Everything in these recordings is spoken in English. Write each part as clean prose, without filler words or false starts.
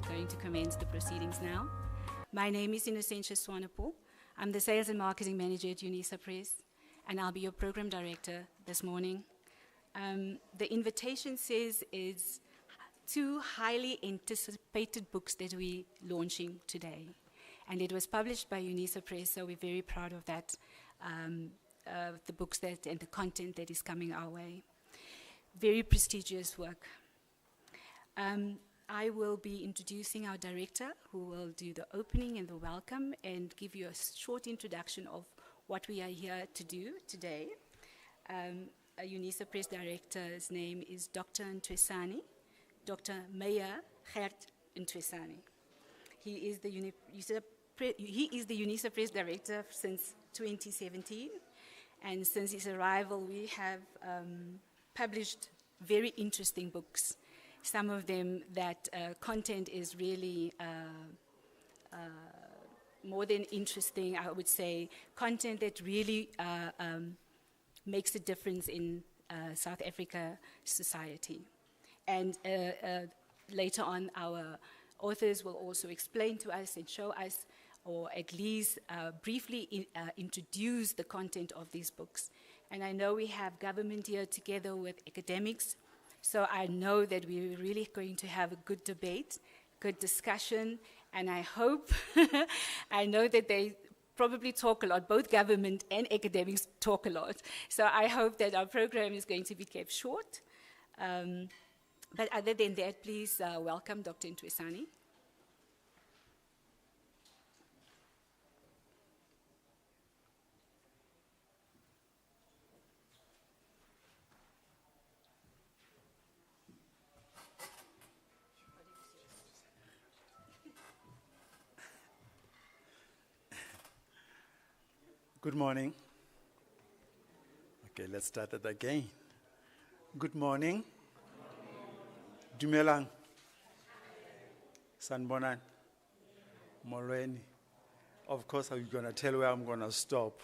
Going to commence the proceedings now. My name is Nkashe Swanepoel. I'm the Sales and Marketing Manager at Unisa Press, and I'll be your Program Director this morning. The invitation says it's 2 highly anticipated books that we're launching today. And it was published by Unisa Press, so we're very proud of that, the books that and the content that is coming our way. Very prestigious work. I will be introducing our director, who will do the opening and the welcome and give you a short introduction of what we are here to do today. A Unisa Press director's name is Dr. Ntwesani, Dr. Meyer Gert Ntwesani. He is the Unisa Press director since 2017, and since his arrival we have published very interesting books. Some of them that content is really more than interesting, I would say, content that really makes a difference in South Africa society. And later on, our authors will also explain to us and show us, or at least briefly introduce the content of these books. And I know we have government here together with academics, so I know that we're really going to have a good debate, good discussion, and I hope, I know that they probably talk a lot, both government and academics talk a lot. So I hope that our program is going to be kept short. But other than that, please welcome Dr. Ntwesani. Good morning. Okay, let's start it again. Good morning. Dumelang. Sanbonan. Molweni. Of course, I'm going to tell where I'm going to stop.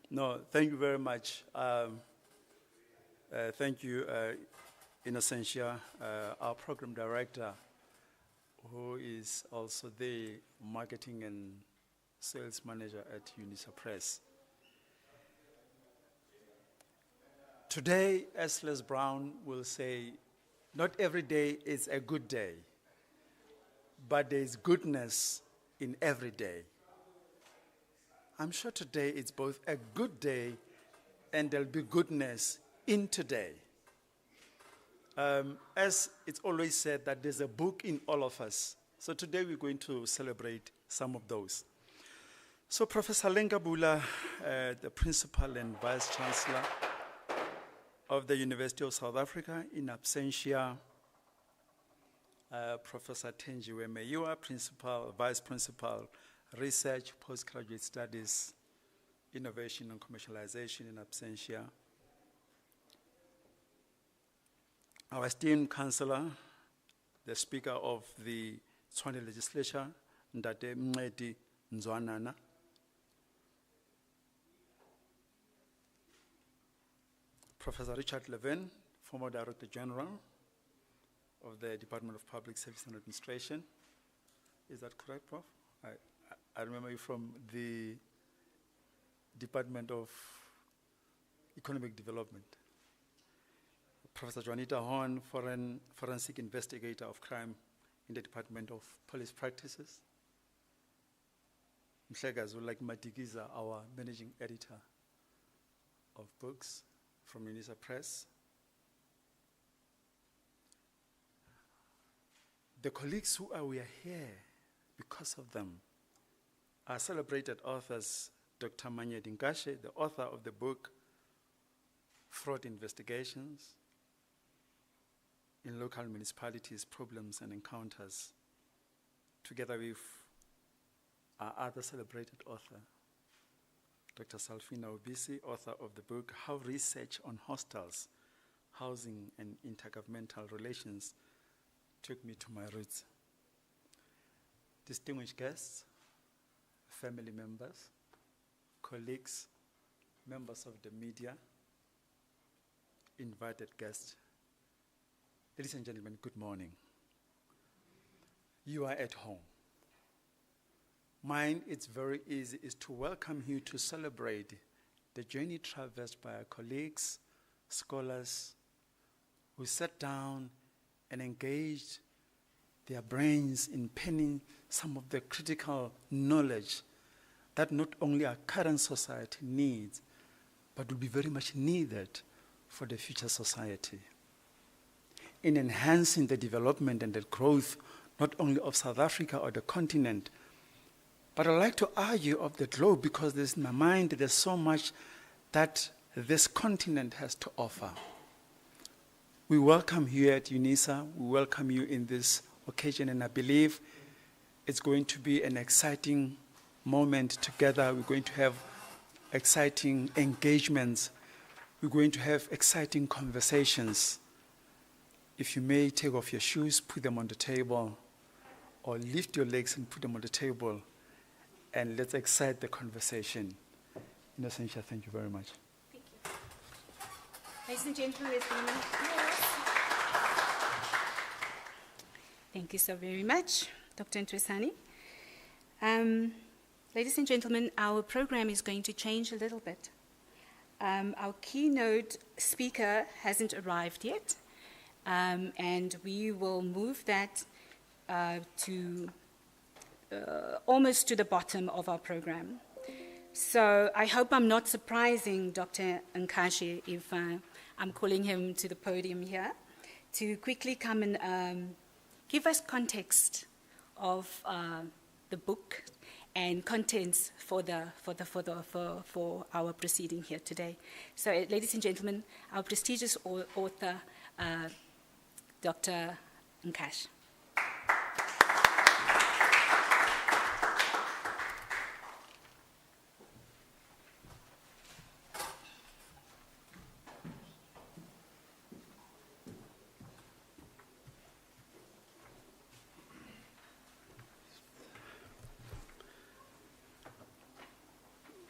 No, thank you very much. Thank you, Nkashe, our program director, who is also the marketing and sales manager at Unisa Press. Today, as Les Brown will say, not every day is a good day, but there is goodness in every day. I'm sure today it's both a good day and there'll be goodness in today. As it's always said that there's a book in all of us. So today we're going to celebrate some of those. So Professor Lenkabula, the Principal and Vice Chancellor of the University of South Africa, in absentia, Professor Thenjiwe Meyiwa, Principal, Vice Principal, Research, Postgraduate Studies, Innovation and Commercialization, in absentia. Our esteemed Councillor, the Speaker of the Tshwane Legislature, Ndate Mncedi Nzwanana. Professor Richard Levin, former Director General of the Department of Public Service and Administration. Is that correct, Prof? I remember you from the Department of Economic Development. Professor Juanita Horn, Forensic Investigator of Crime in the Department of Police Practices. Mhlekazi would like Madikiza, our managing editor of books from Unisa Press. The colleagues we are here because of them are celebrated authors, Dr. Nkashe, the author of the book Fraud Investigations in Local Municipalities, Problems and Encounters, together with our other celebrated author, Dr. Salfina Ubisi, author of the book How Research on Hostels, Housing and Intergovernmental Relations Took Me to My Roots. Distinguished guests, family members, colleagues, members of the media, invited guests, ladies and gentlemen, good morning. You are at home. Mine, it's very easy, is to welcome you to celebrate the journey traversed by our colleagues, scholars, who sat down and engaged their brains in penning some of the critical knowledge that not only our current society needs, but will be very much needed for the future society, in enhancing the development and the growth not only of South Africa or the continent, but I'd like to argue of the globe, because there's in my mind there's so much that this continent has to offer. We welcome you at UNISA, we welcome you in this occasion, and I believe it's going to be an exciting moment together. We're going to have exciting engagements. We're going to have exciting conversations. If you may take off your shoes, put them on the table, or lift your legs and put them on the table, and let's excite the conversation. Innocentia, thank you very much. Thank you. Ladies and gentlemen, thank you so very much, Dr. Ntwesani. Ladies and gentlemen, our program is going to change a little bit. Our keynote speaker hasn't arrived yet, and we will move that to almost to the bottom of our program. So I hope I'm not surprising Dr. Nkashe if I'm calling him to the podium here to quickly come and give us context of the book and contents for our proceeding here today. So, ladies and gentlemen, our prestigious author, Dr. Nkashe.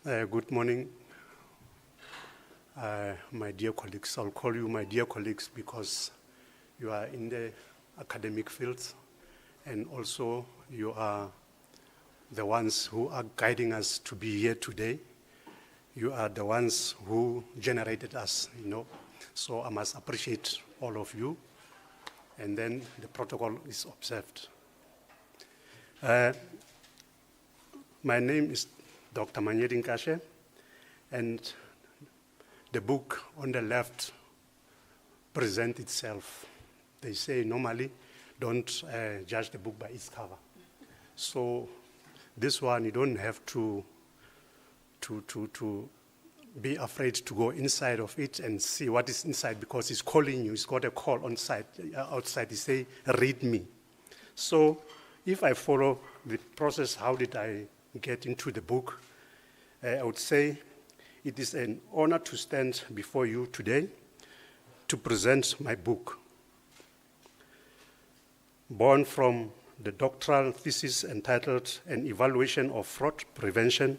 Good morning, my dear colleagues. I'll call you my dear colleagues because you are in the academic fields, and also you are the ones who are guiding us to be here today. You are the ones who generated us, So I must appreciate all of you, and then the protocol is observed. My name is Dr. Nkashe, and the book on the left presents itself. They say normally don't judge the book by its cover. So this one, you don't have to be afraid to go inside of it and see what is inside, because it's calling you. It's got a call outside. It say, read me. So if I follow the process, how did I get into the book? I would say it is an honor to stand before you today to present my book. Born from the doctoral thesis entitled An Evaluation of Fraud Prevention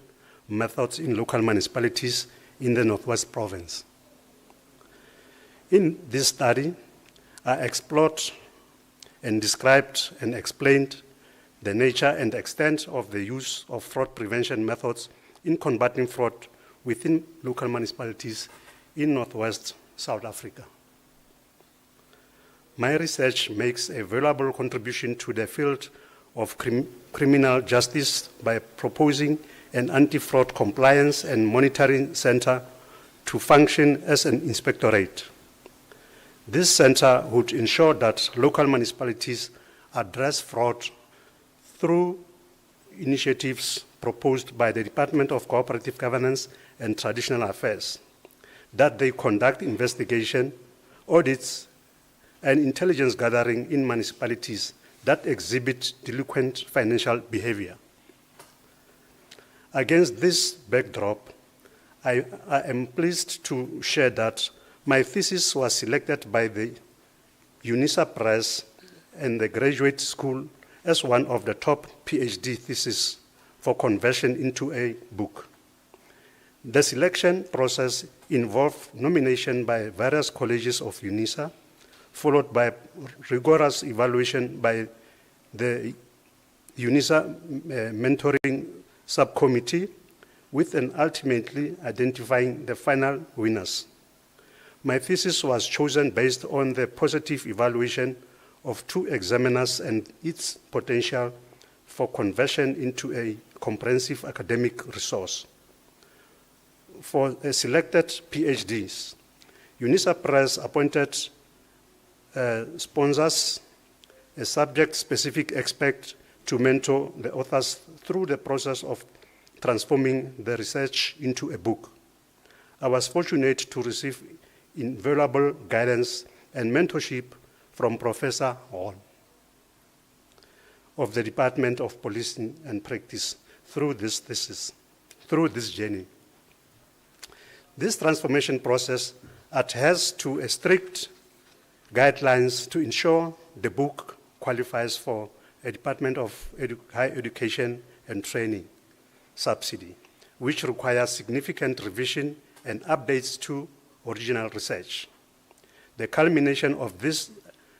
Methods in Local Municipalities in the Northwest Province. In this study, I explored and described and explained the nature and extent of the use of fraud prevention methods in combating fraud within local municipalities in Northwest South Africa. My research makes a valuable contribution to the field of criminal justice by proposing an anti-fraud compliance and monitoring center to function as an inspectorate. This center would ensure that local municipalities address fraud through initiatives proposed by the Department of Cooperative Governance and Traditional Affairs, that they conduct investigation, audits, and intelligence gathering in municipalities that exhibit delinquent financial behavior. Against this backdrop, I am pleased to share that my thesis was selected by the Unisa Press and the Graduate School as one of the top PhD theses for conversion into a book. The selection process involved nomination by various colleges of Unisa, followed by rigorous evaluation by the Unisa mentoring subcommittee, with an ultimately identifying the final winners. My thesis was chosen based on the positive evaluation of 2 examiners and its potential for conversion into a comprehensive academic resource. For selected PhDs, Unisa Press appointed sponsors, a subject-specific expert to mentor the authors through the process of transforming the research into a book. I was fortunate to receive invaluable guidance and mentorship from Professor Hall of the Department of Policing and Practice through this thesis, through this journey. This transformation process adheres to a strict guidelines to ensure the book qualifies for a Department of Higher Education and Training subsidy, which requires significant revision and updates to original research. The culmination of these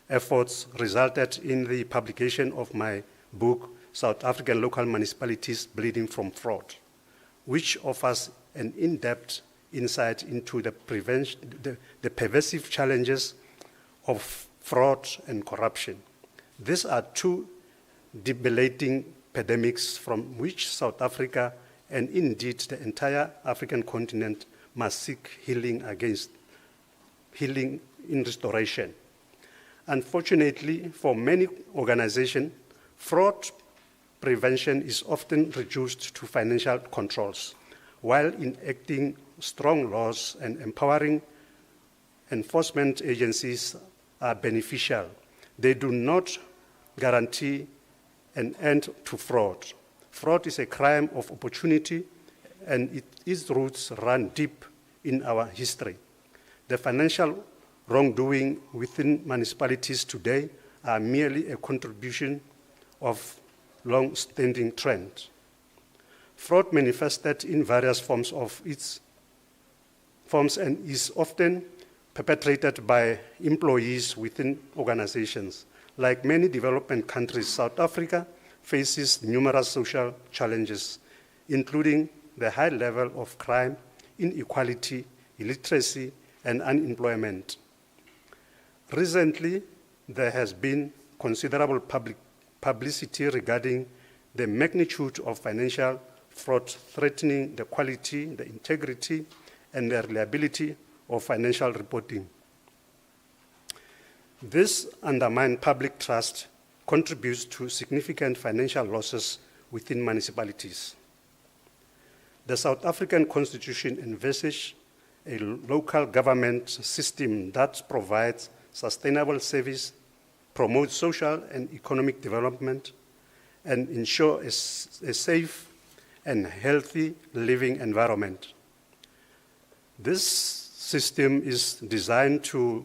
efforts resulted in the publication of my book, South African Local Municipalities Bleeding from Fraud, which offers an in-depth insight into the pervasive challenges of fraud and corruption. These are 2 debilitating pandemics from which South Africa and indeed the entire African continent must seek healing in restoration. Unfortunately, for many organizations, fraud prevention is often reduced to financial controls, while enacting strong laws and empowering enforcement agencies are beneficial. They do not guarantee an end to fraud. Fraud is a crime of opportunity, and its roots run deep in our history. The financial wrongdoing within municipalities today are merely a contribution of long-standing trend. Fraud manifested in various forms and is often perpetrated by employees within organizations. Like many developing countries, South Africa faces numerous social challenges, including the high level of crime, inequality, illiteracy, and unemployment. Recently, there has been considerable publicity regarding the magnitude of financial fraud threatening the quality, the integrity, and the reliability of financial reporting. This undermines public trust, contributes to significant financial losses within municipalities. The South African Constitution envisages a local government system that provides sustainable service, promotes social and economic development, and ensures a safe and healthy living environment. This system is designed to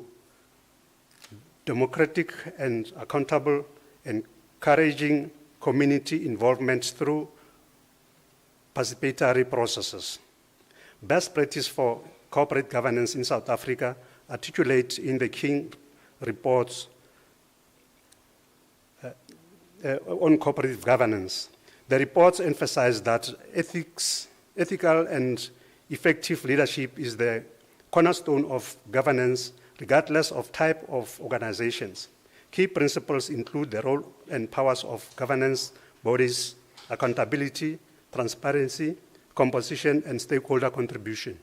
democratic and accountable, encouraging community involvement through participatory processes. Best practice for corporate governance in South Africa articulate in the King reports on cooperative governance. The reports emphasize that ethical and effective leadership is the cornerstone of governance, regardless of type of organizations. Key principles include the role and powers of governance bodies, accountability, transparency, composition, and stakeholder contribution.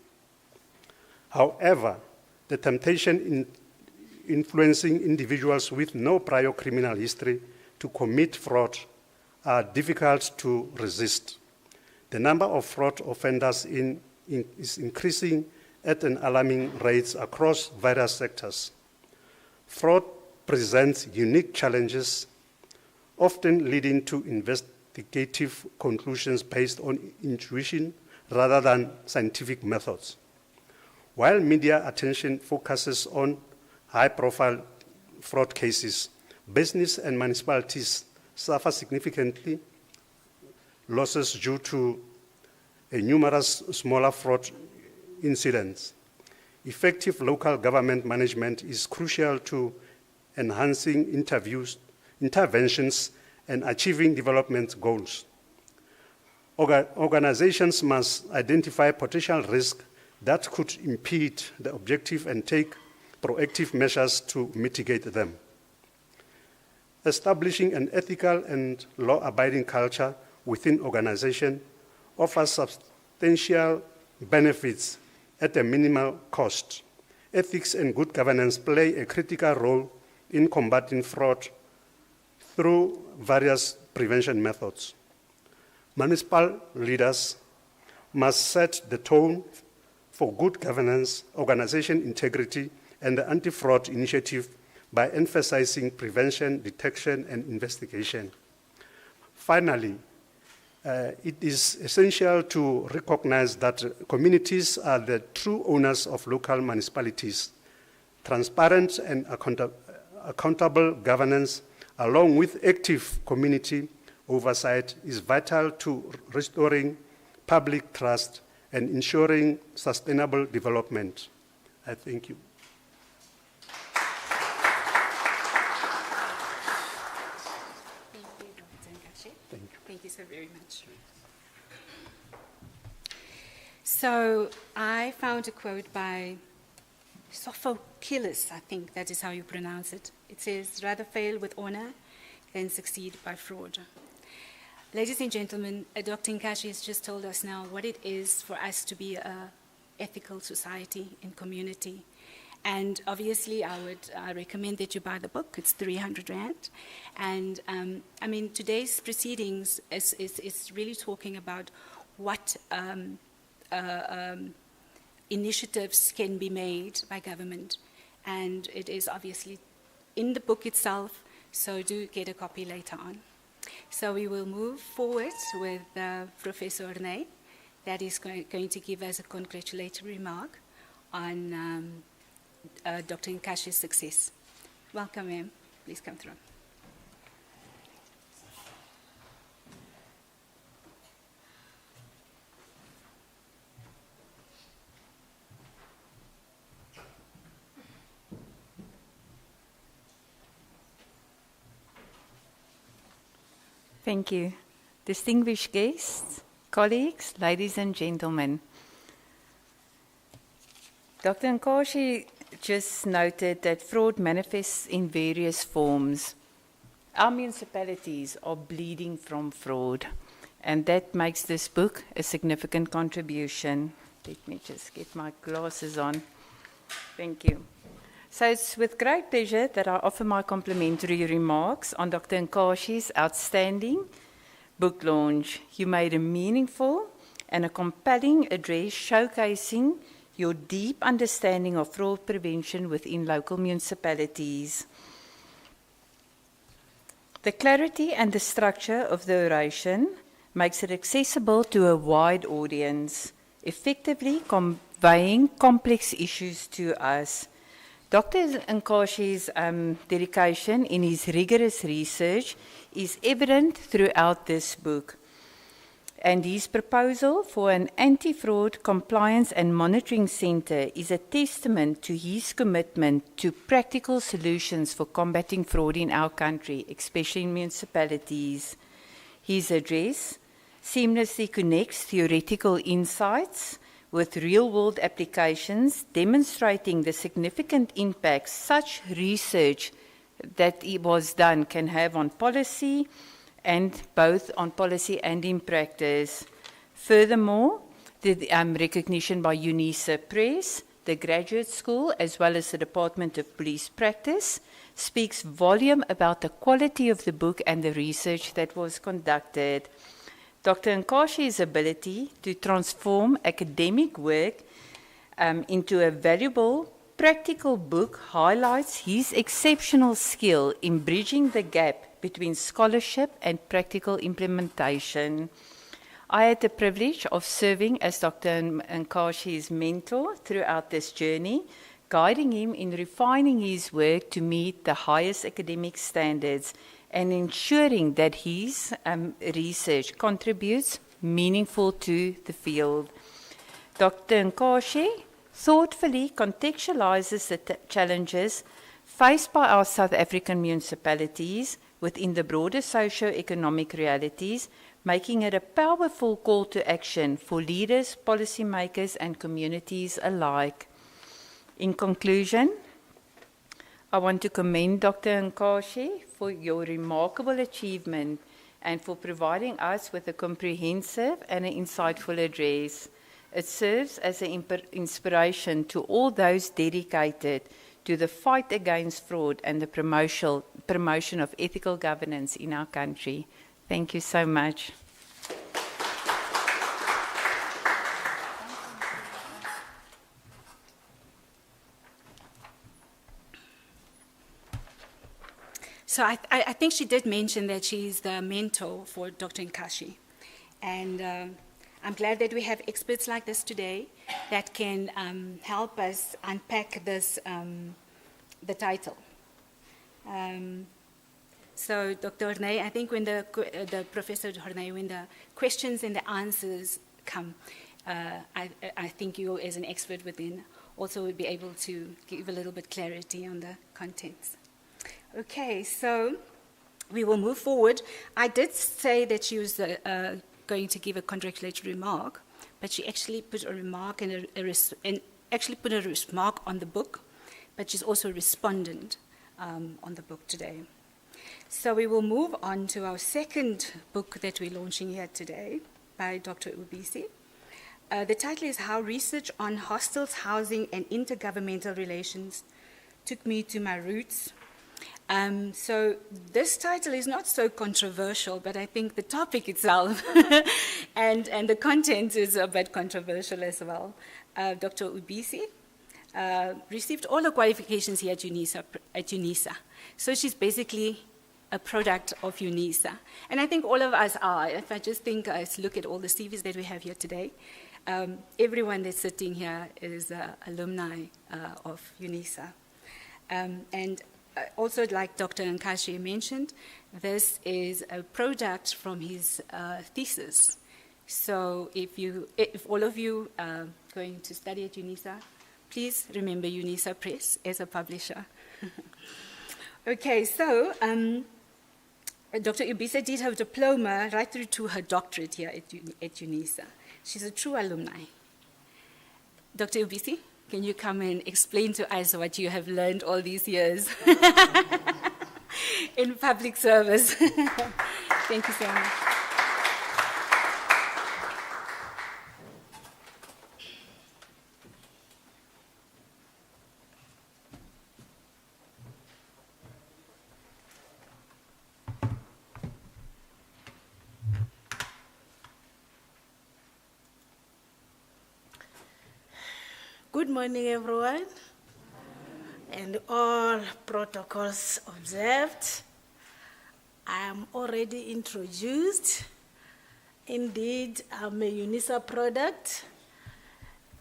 However, the temptation in influencing individuals with no prior criminal history to commit fraud are difficult to resist. The number of fraud offenders is increasing at an alarming rate across various sectors. Fraud presents unique challenges, often leading to investigative conclusions based on intuition rather than scientific methods. While media attention focuses on high-profile fraud cases, business and municipalities suffer significantly losses due to numerous smaller fraud incidents. Effective local government management is crucial to enhancing interventions and achieving development goals. Organizations must identify potential risks that could impede the objective and take proactive measures to mitigate them. Establishing an ethical and law-abiding culture within organizations offers substantial benefits at a minimal cost. Ethics and good governance play a critical role in combating fraud through various prevention methods. Municipal leaders must set the tone for good governance, organization integrity, and the anti-fraud initiative by emphasizing prevention, detection, and investigation. Finally, it is essential to recognize that communities are the true owners of local municipalities. Transparent and accountable governance, along with active community oversight, is vital to restoring public trust and ensuring sustainable development. I thank you. Thank you, Dr. Nkashe. Thank you. Thank you so very much. So I found a quote by Sophocles, I think that is how you pronounce it. It says, "Rather fail with honor than succeed by fraud." Ladies and gentlemen, Dr. Nkashe has just told us now what it is for us to be an ethical society and community. And obviously, I recommend that you buy the book. It's 300 Rand. And I mean, today's proceedings is really talking about what initiatives can be made by government. And it is obviously in the book itself, so do get a copy later on. So we will move forward with Professor Ornay, that is going to give us a congratulatory remark on Dr. Nkashe's success. Welcome, ma'am. Please come through. Thank you. Distinguished guests, colleagues, ladies and gentlemen. Dr. Nkashe just noted that fraud manifests in various forms. Our municipalities are bleeding from fraud, and that makes this book a significant contribution. Let me just get my glasses on. Thank you. So it's with great pleasure that I offer my complimentary remarks on Dr. Nkashe's outstanding book launch. You made a meaningful and a compelling address showcasing your deep understanding of fraud prevention within local municipalities. The clarity and the structure of the oration makes it accessible to a wide audience, effectively conveying complex issues to us. Dr. Nkashe's dedication in his rigorous research is evident throughout this book, and his proposal for an anti-fraud compliance and monitoring centre is a testament to his commitment to practical solutions for combating fraud in our country, especially in municipalities. His address seamlessly connects theoretical insights with real-world applications, demonstrating the significant impact such research that it was done can have on policy, and both on policy and in practice. Furthermore, the recognition by Unisa Press, the graduate school, as well as the Department of Police Practice, speaks volume about the quality of the book and the research that was conducted. Dr. Nkashe's ability to transform academic work into a valuable, practical book highlights his exceptional skill in bridging the gap between scholarship and practical implementation. I had the privilege of serving as Dr. Nkashe's mentor throughout this journey, guiding him in refining his work to meet the highest academic standards and ensuring that his research contributes meaningful to the field. Dr. Nkashe thoughtfully contextualizes the challenges faced by our South African municipalities within the broader socio-economic realities, making it a powerful call to action for leaders, policymakers, and communities alike. In conclusion, I want to commend Dr. Nkashe for your remarkable achievement and for providing us with a comprehensive and an insightful address. It serves as an inspiration to all those dedicated to the fight against fraud and the promotion of ethical governance in our country. Thank you so much. So I think she did mention that she's the mentor for Dr. Nkashe. And I'm glad that we have experts like this today that can help us unpack this, the title. So Dr. Horney, I think when the Professor Horney, when the questions and the answers come, I think you as an expert within also would be able to give a little bit clarity on the contents. Okay, so we will move forward. I did say that she was going to give a congratulatory remark, but she actually put a remark and actually put a remark on the book, but she's also a respondent on the book today. So we will move on to our second book that we're launching here today by Dr. Ubisi. The title is How Research on Hostels, Housing and Intergovernmental Relations Took Me to My Roots. So this title is not so controversial, but I think the topic itself and the content is a bit controversial as well. Dr. Ubisi received all the qualifications here at Unisa. So she's basically a product of Unisa. And I think all of us are. If I just think, look at all the CVs that we have here today, everyone that's sitting here is alumni of Unisa. And also, like Dr. Nkashe mentioned, this is a product from his thesis. So if all of you are going to study at Unisa, please remember Unisa Press as a publisher. Okay, so Dr. Ubisi did her diploma right through to her doctorate here at Unisa. She's a true alumni. Dr. Ubisi? Can you come and explain to us what you have learned all these years in public service? Thank you so much. Good morning, everyone, and all protocols observed. I am already introduced. Indeed, I'm a Unisa product,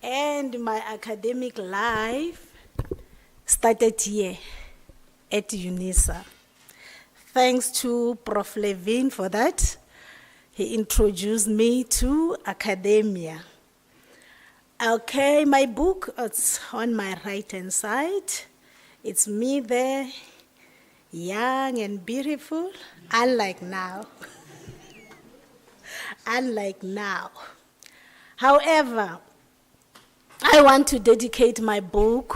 and my academic life started here at Unisa. Thanks to Prof. Levin for that. He introduced me to academia. Okay, my book is on my right-hand side. It's me there, young and beautiful, unlike now. Unlike now. However, I want to dedicate my book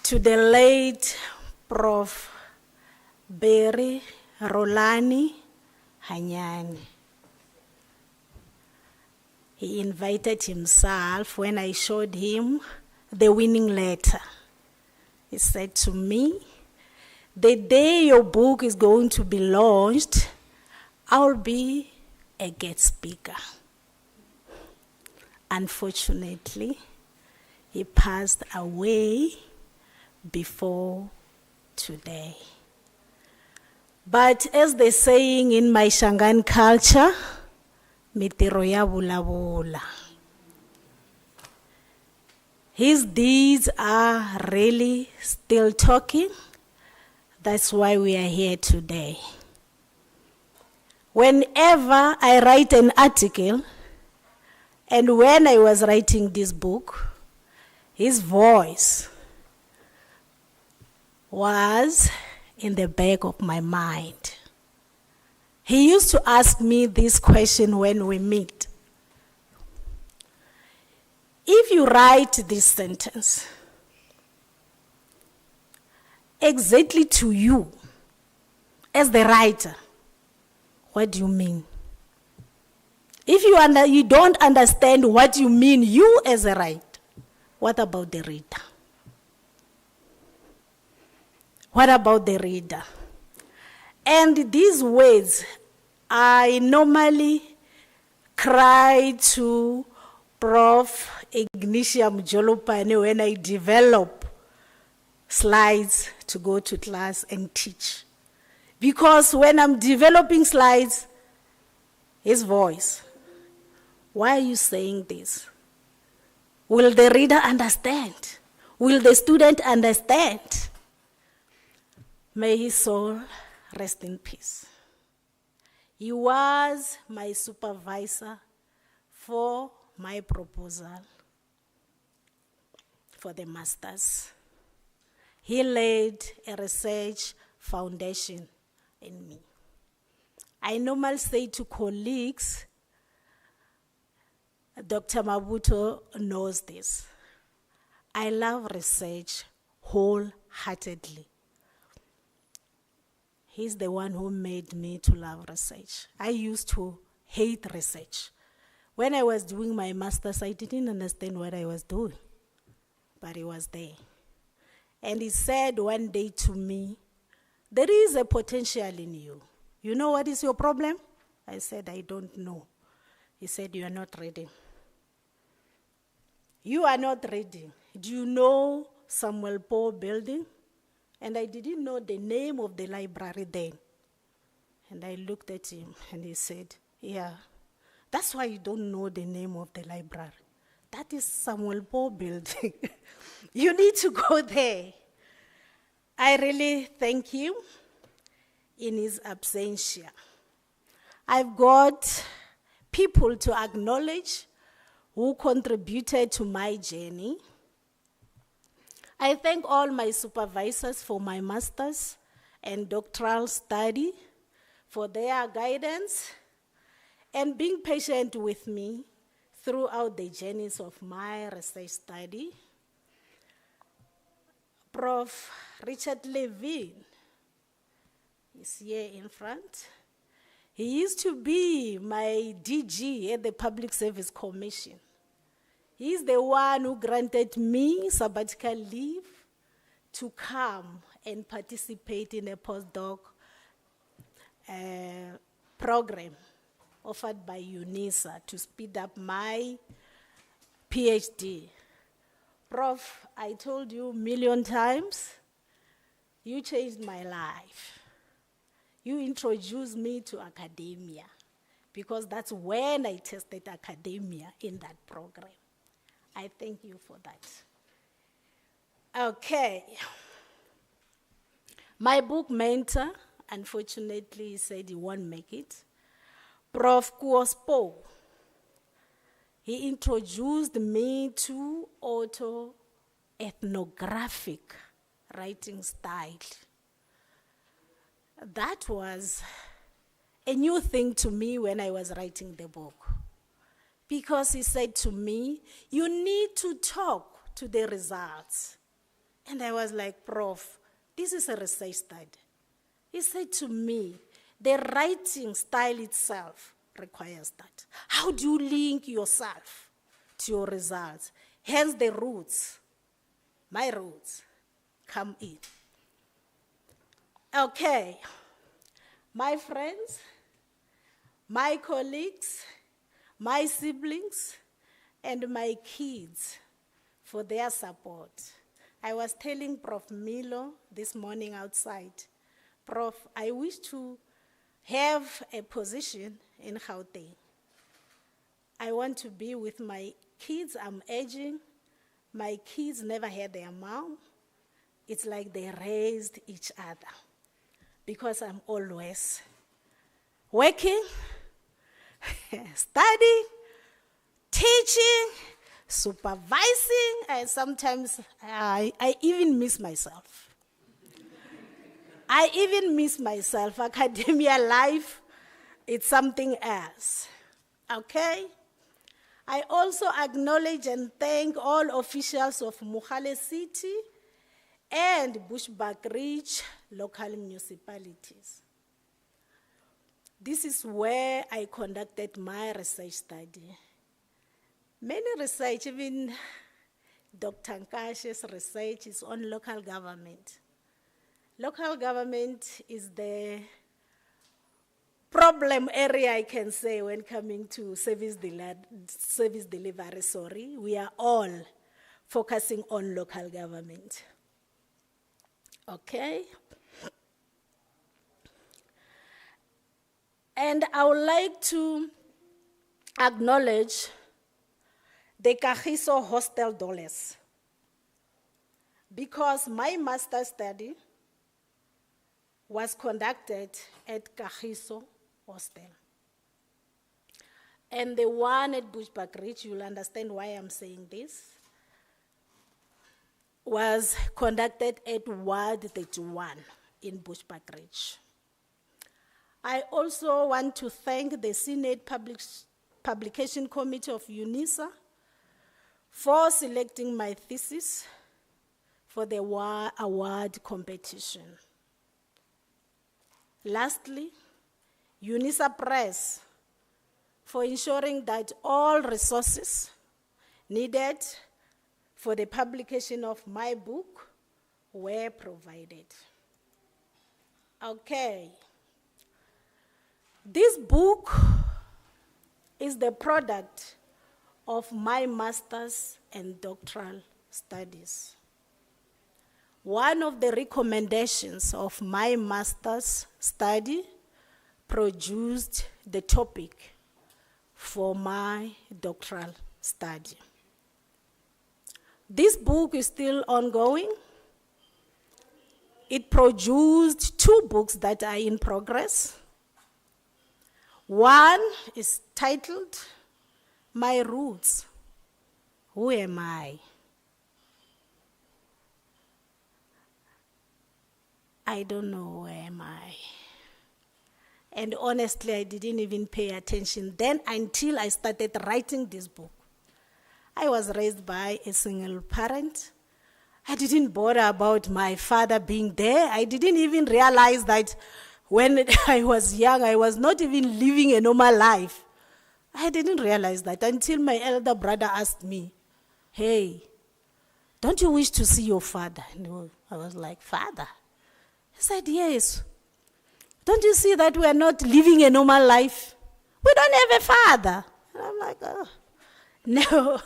to the late Prof. Berry Rolani Hanyani. He invited himself when I showed him the winning letter. He said to me, the day your book is going to be launched, I'll be a guest speaker. Unfortunately, he passed away before today. But as they saying in my Shangan culture, mitiro ya bulabula. His deeds are really still talking. That's why we are here today. Whenever I write an article, and when I was writing this book, his voice was in the back of my mind. He used to ask me this question when we meet. If you write this sentence exactly to you as the writer, what do you mean? If you don't understand what you mean, you as a writer, what about the reader? What about the reader? And these words, I normally cry to Prof. Ignatius Jolopane when I develop slides to go to class and teach. Because when I'm developing slides, his voice, why are you saying this? Will the reader understand? Will the student understand? May his soul rest in peace. He was my supervisor for my proposal for the masters. He laid a research foundation in me. I normally say to colleagues, Dr. Mabuto knows this. I love research wholeheartedly. He's the one who made me to love research. I used to hate research. When I was doing my master's, I didn't understand what I was doing, but it was there. And he said one day to me, there is a potential in you. You know what is your problem? I said, I don't know. He said, you are not reading. You are not reading. Do you know Samuel Paul Building? And I didn't know the name of the library then. And I looked at him and he said, yeah, that's why you don't know the name of the library. That is Samuel Paul Building. You need to go there. I really thank him in his absentia. I've got people to acknowledge who contributed to my journey. I thank all my supervisors for my master's and doctoral study, for their guidance and being patient with me throughout the journeys of my research study. Prof. Richard Levine is here in front. He used to be my DG at the Public Service Commission. He's the one who granted me sabbatical leave to come and participate in a postdoc program offered by Unisa to speed up my PhD. Prof, I told you a million times, you changed my life. You introduced me to academia, because that's when I tested academia in that program. I thank you for that. Okay. My book mentor, unfortunately, he said he won't make it. Prof. Kuospo, he introduced me to auto-ethnographic writing style. That was a new thing to me when I was writing the book. Because he said to me, you need to talk to the results. And I was like, Prof, this is a research study. He said to me, the writing style itself requires that. How do you link yourself to your results? Hence the roots, my roots, come in. Okay, my friends, my colleagues, my siblings, and my kids for their support. I was telling Prof. Milo this morning outside, Prof, I wish to have a position in Gauteng. I want to be with my kids. I'm aging. My kids never had their mom. It's like they raised each other because I'm always working, studying, teaching, supervising, and sometimes I even miss myself. I even miss myself. Academia life, it's something else. Okay? I also acknowledge and thank all officials of Mogale City and Bushbuckridge local municipalities. This is where I conducted my research study. Many research, even Dr. Nkashe's research is on local government. Local government is the problem area, I can say, when coming to service delivery. We are all focusing on local government. Okay? And I would like to acknowledge the Kagiso hostel dollars, because my master's study was conducted at Kagiso Hostel. And the one at Bushbuckridge, you'll understand why I'm saying this, was conducted at Ward 31 in Bushbuckridge. I also want to thank the Senate Publication Committee of Unisa for selecting my thesis for the award competition. Lastly, Unisa Press for ensuring that all resources needed for the publication of my book were provided. Okay. This book is the product of my master's and doctoral studies. One of the recommendations of my master's study produced the topic for my doctoral study. This book is still ongoing. It produced 2 books that are in progress. One is titled, My Roots, Who Am I? I don't know where am I. And honestly, I didn't even pay attention then until I started writing this book. I was raised by a single parent. I didn't bother about my father being there. I didn't even realize that when I was young, I was not even living a normal life. I didn't realize that until my elder brother asked me, hey, don't you wish to see your father? And I was like, father? He said, yes. Don't you see that we are not living a normal life? We don't have a father. And I'm like, oh, no.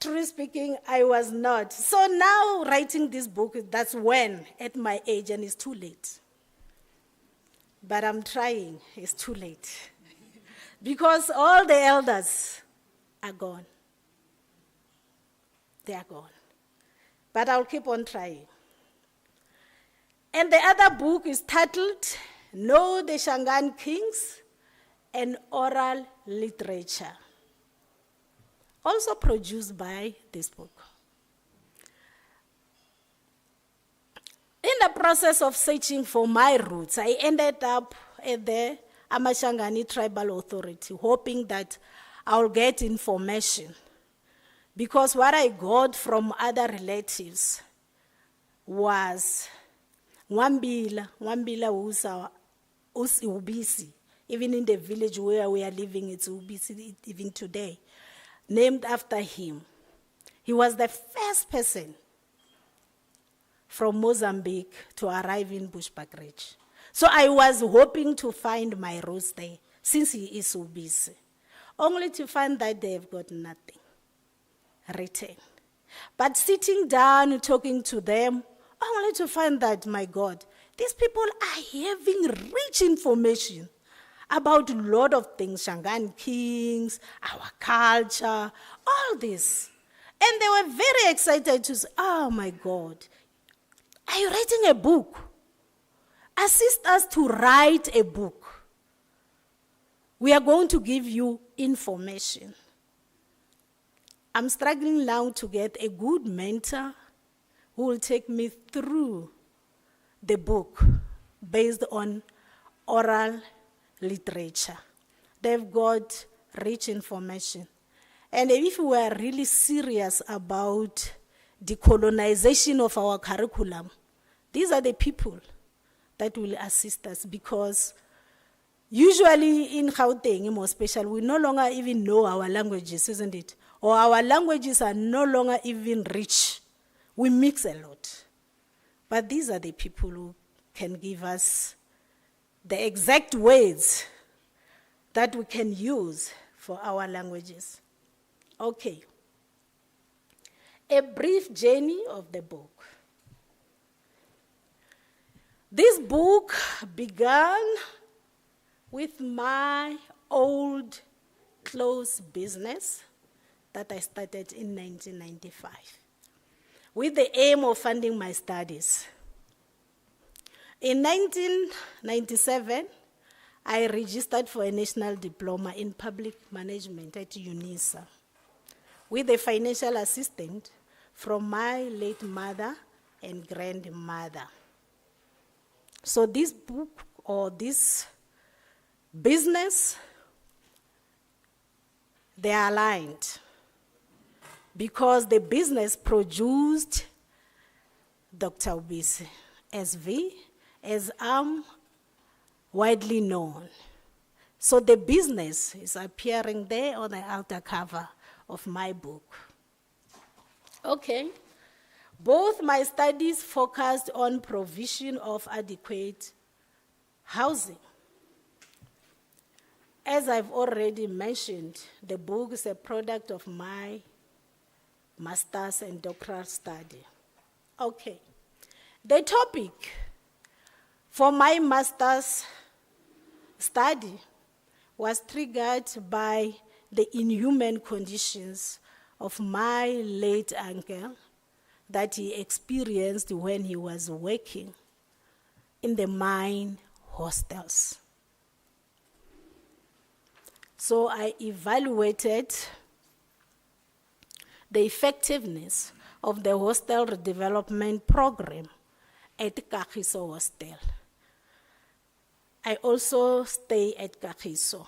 Truly speaking, I was not. So now writing this book, that's when, at my age, and it's too late. But I'm trying, it's too late. Because all the elders are gone. They are gone. But I'll keep on trying. And the other book is titled, Know the Shangaan Kings and Oral Literature. Also produced by this book. In the process of searching for my roots, I ended up at the Amashangani Tribal Authority, hoping that I'll get information. Because what I got from other relatives, was Nwambila. Nwambila was Ubisi. Even in the village where we are living, it's Ubisi even today, named after him. He was the first person from Mozambique to arrive in Bushbuckridge. So I was hoping to find my roots there, since he is Ubisi, only to find that they've got nothing written. But sitting down, talking to them, only to find that, my God, these people are having rich information about a lot of things, Shangaan kings, our culture, all this. And they were very excited to say, oh my God, are you writing a book? Assist us to write a book. We are going to give you information. I'm struggling now to get a good mentor who will take me through the book based on oral literature. They've got rich information. And if we are really serious about decolonization of our curriculum, these are the people that will assist us, because usually in Gauteng, more special, we no longer even know our languages, isn't it? Or our languages are no longer even rich. We mix a lot. But these are the people who can give us the exact words that we can use for our languages. Okay. A brief journey of the book. This book began with my old clothes business that I started in 1995, with the aim of funding my studies. In 1997, I registered for a national diploma in public management at Unisa, with a financial assistance from my late mother and grandmother. So this book, or this business, they are aligned, because the business produced Dr. Ubisi, SV, as I'm widely known. So the business is appearing there on the outer cover of my book. Okay. Both my studies focused on provision of adequate housing. As I've already mentioned, the book is a product of my master's and doctoral study. Okay. The topic for my master's study was triggered by the inhuman conditions of my late uncle that he experienced when he was working in the mine hostels. So I evaluated the effectiveness of the hostel redevelopment program at Kagiso Hostel. I also stay at Kagiso.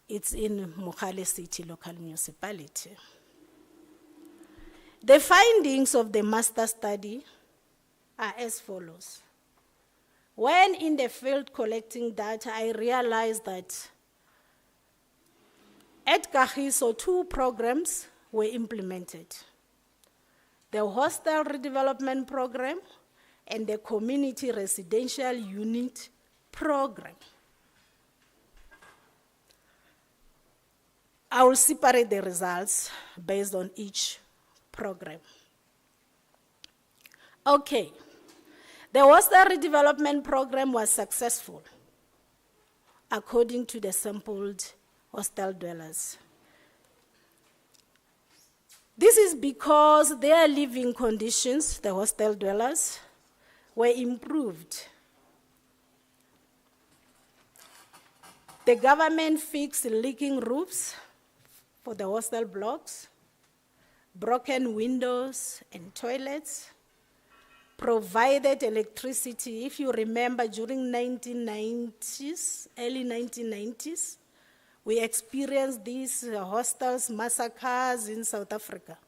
It's in Mogale City local municipality. The findings of the master study are as follows. When in the field collecting data, I realized that at Kagiso, 2 programs were implemented. The hostel redevelopment program and the community residential unit program. I will separate the results based on each program. Okay. The hostel redevelopment program was successful, according to the sampled hostel dwellers. This is because their living conditions, the hostel dwellers, were improved. The government fixed leaking roofs for the hostel blocks, broken windows and toilets, provided electricity. If you remember, during 1990s, early 1990s, we experienced these hostels massacres in South Africa.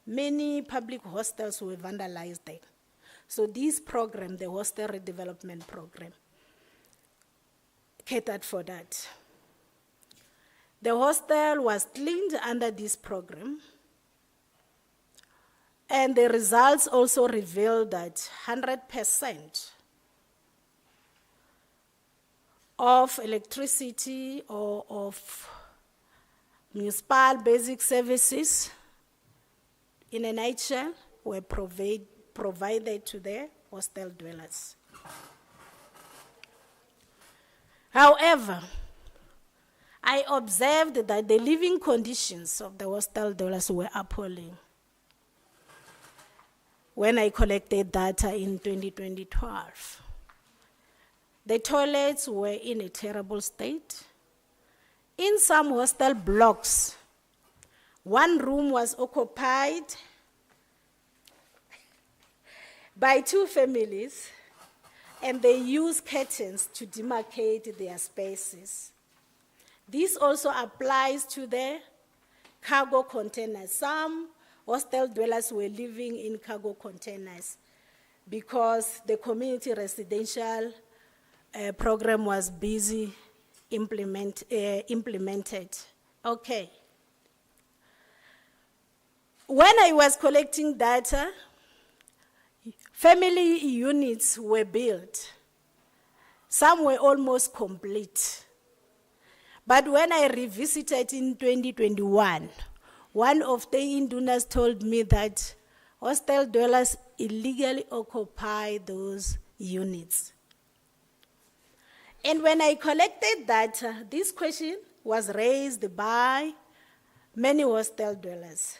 many public hostels were vandalized there. So this program, the hostel redevelopment program, catered for that. The hostel was cleaned under this program, and the results also revealed that 100% of electricity or of municipal basic services, in a nutshell, were provided to the hostel dwellers. However, I observed that the living conditions of the hostel dwellers were appalling when I collected data in 2012. The toilets were in a terrible state. In some hostel blocks, one room was occupied by 2 families, and they used curtains to demarcate their spaces. This also applies to the cargo containers. Some hostel dwellers were living in cargo containers because the community residential program was busy implemented. Okay. When I was collecting data, family units were built. Some were almost complete. But when I revisited in 2021, one of the indunas told me that hostel dwellers illegally occupy those units. And when I collected data, this question was raised by many hostel dwellers.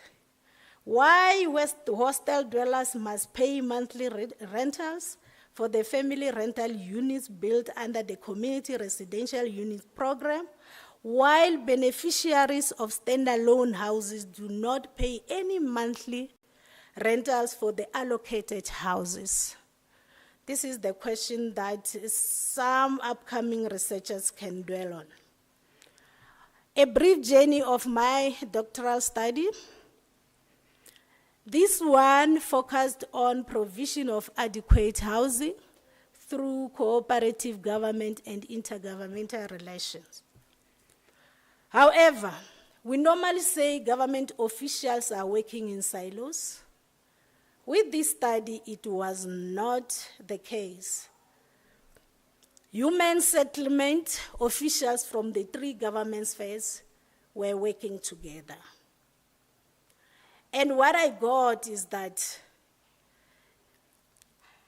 Why hostel dwellers must pay monthly rentals for the family rental units built under the Community Residential Unit Program, while beneficiaries of standalone houses do not pay any monthly rentals for the allocated houses? This is the question that some upcoming researchers can dwell on. A brief journey of my doctoral study. This one focused on provision of adequate housing through cooperative government and intergovernmental relations. However, we normally say government officials are working in silos. With this study, it was not the case. Human settlement officials from the 3 government spheres were working together. And what I got is that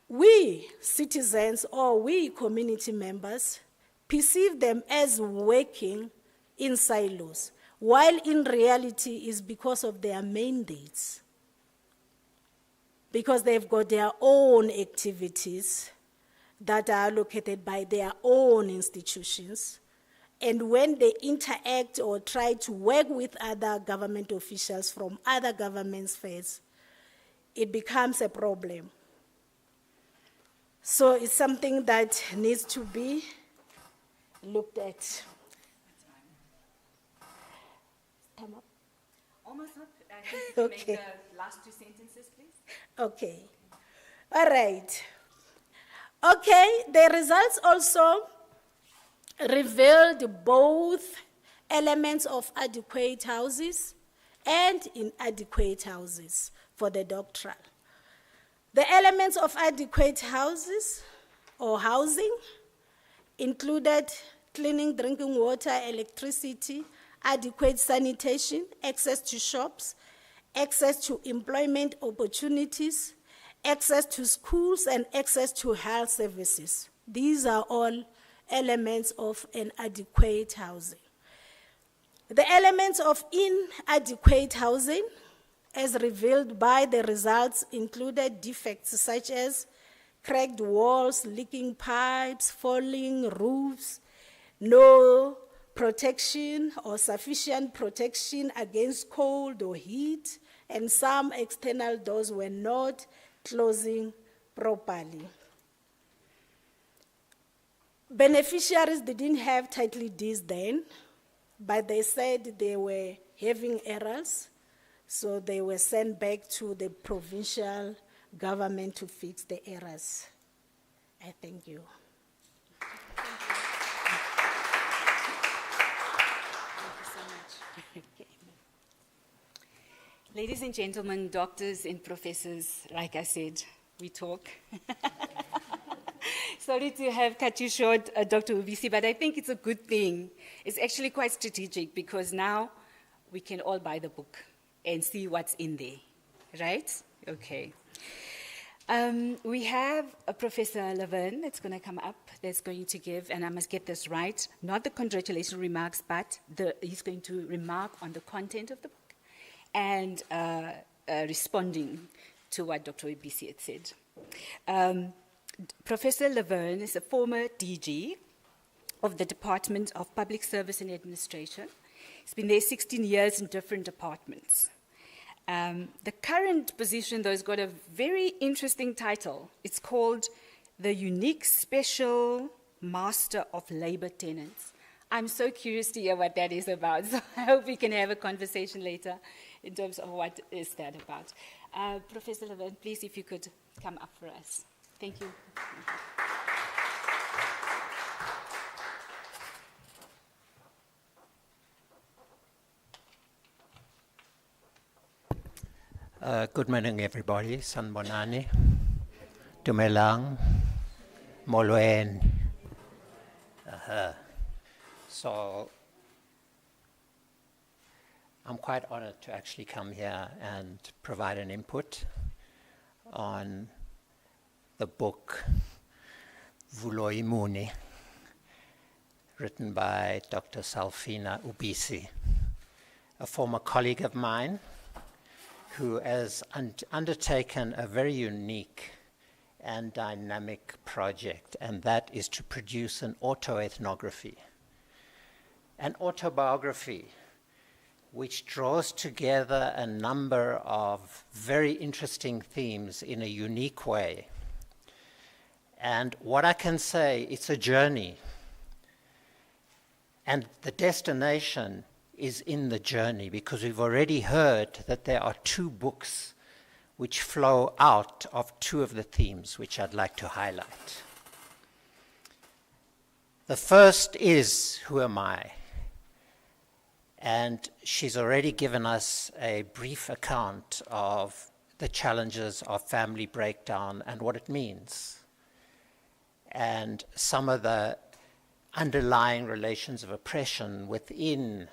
we citizens or we community members perceive them as working in silos, while in reality is because of their mandates. Because they've got their own activities that are allocated by their own institutions. And when they interact or try to work with other government officials from other government spheres, it becomes a problem. So it's something that needs to be looked at. Time up? Almost up. I think you can Okay. make the last 2 sentences, please. Okay. All right. Okay, the results also revealed both elements of adequate houses and inadequate houses for the doctoral. The elements of adequate houses or housing included cleaning, drinking water, electricity, adequate sanitation, access to shops, access to employment opportunities, access to schools, and access to health services. These are all elements of an adequate housing. The elements of inadequate housing, as revealed by the results, included defects such as cracked walls, leaking pipes, falling roofs, no protection or sufficient protection against cold or heat, and some external doors were not closing properly. Beneficiaries didn't have title deeds then, but they said they were having errors. So they were sent back to the provincial government to fix the errors. I thank you. Ladies and gentlemen, doctors and professors, like I said, we talk. Sorry to have cut you short, Dr. Ubisi, but I think it's a good thing. It's actually quite strategic because now we can all buy the book and see what's in there, right? Okay. We have a Professor Levin that's going to come up, that's going to give, and I must get this right, not the congratulation remarks, but he's going to remark on the content of the book and responding to what Dr. Ubisi had said. Professor Levin is a former DG of the Department of Public Service and Administration. He's been there 16 years in different departments. The current position, though, has got a very interesting title. It's called the Unique Special Master of Labor Tenants. I'm so curious to hear what that is about, so I hope we can have a conversation later in terms of what is that about. Professor Levin, please, if you could come up for us. Thank you. Good morning, everybody. Sanbonani, Dumelang, Molweni. So I'm quite honored to actually come here and provide an input on the book Vuloyimuni, written by Dr. Salfina Ubisi, a former colleague of mine who has undertaken a very unique and dynamic project, and that is to produce an autoethnography, an autobiography which draws together a number of very interesting themes in a unique way. And what I can say, it's a journey, and the destination is in the journey, because we've already heard that there are 2 books which flow out of 2 of the themes which I'd like to highlight. The first is, who am I? And she's already given us a brief account of the challenges of family breakdown and what it means, and some of the underlying relations of oppression within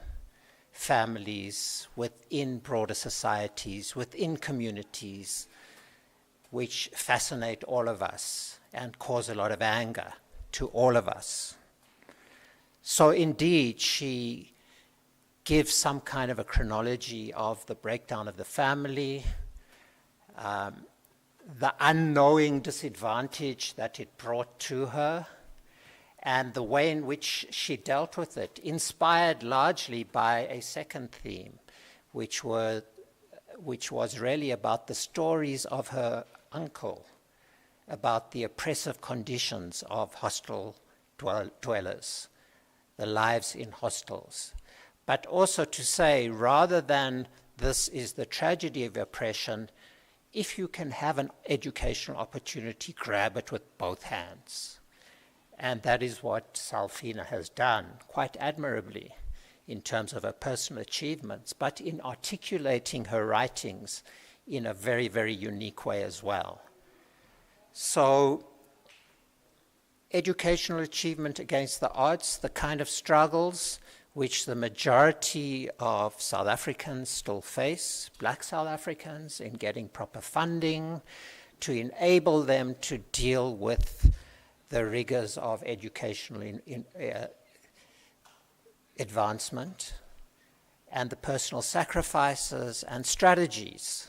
families, within broader societies, within communities, which fascinate all of us and cause a lot of anger to all of us. So indeed, she gives some kind of a chronology of the breakdown of the family, the unknowing disadvantage that it brought to her, and the way in which she dealt with it, inspired largely by a second theme, which was really about the stories of her uncle, about the oppressive conditions of hostel dwellers, the lives in hostels. But also to say, rather than this is the tragedy of oppression, if you can have an educational opportunity, grab it with both hands. And that is what Salfina has done quite admirably in terms of her personal achievements, but in articulating her writings in a very, very unique way as well. So, educational achievement against the odds, the kind of struggles which the majority of South Africans still face, Black South Africans, in getting proper funding to enable them to deal with the rigors of educational advancement, and the personal sacrifices and strategies,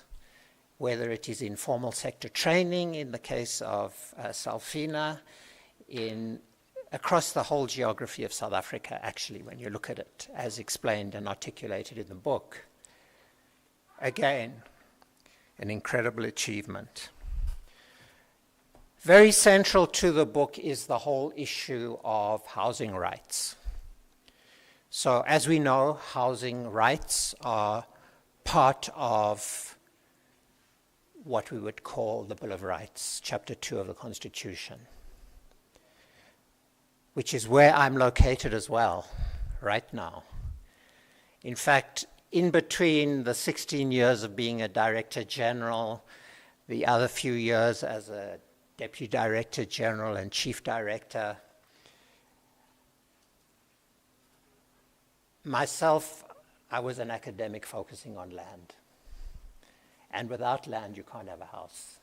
whether it is in formal sector training in the case of Salfina, across the whole geography of South Africa, actually, when you look at it, as explained and articulated in the book. Again, an incredible achievement. Very central to the book is the whole issue of housing rights. So as we know, housing rights are part of what we would call the Bill of Rights, Chapter 2 of the Constitution, which is where I'm located as well, right now. In fact, in between the 16 years of being a Director General, the other few years as a Deputy Director General and Chief Director, myself, I was an academic focusing on land. And without land, you can't have a house.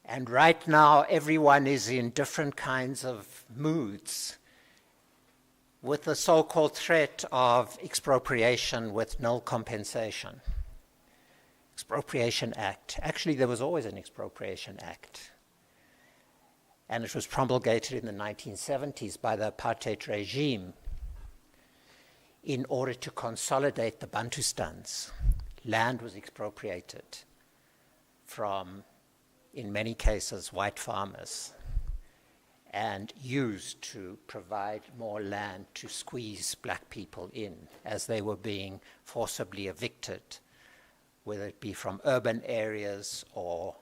And right now, everyone is in different kinds of moods with the so-called threat of expropriation with nil compensation. Expropriation Act. Actually, there was always an Expropriation Act. And it was promulgated in the 1970s by the apartheid regime in order to consolidate the Bantustans. Land was expropriated from, in many cases, white farmers and used to provide more land to squeeze black people in as they were being forcibly evicted, whether it be from urban areas or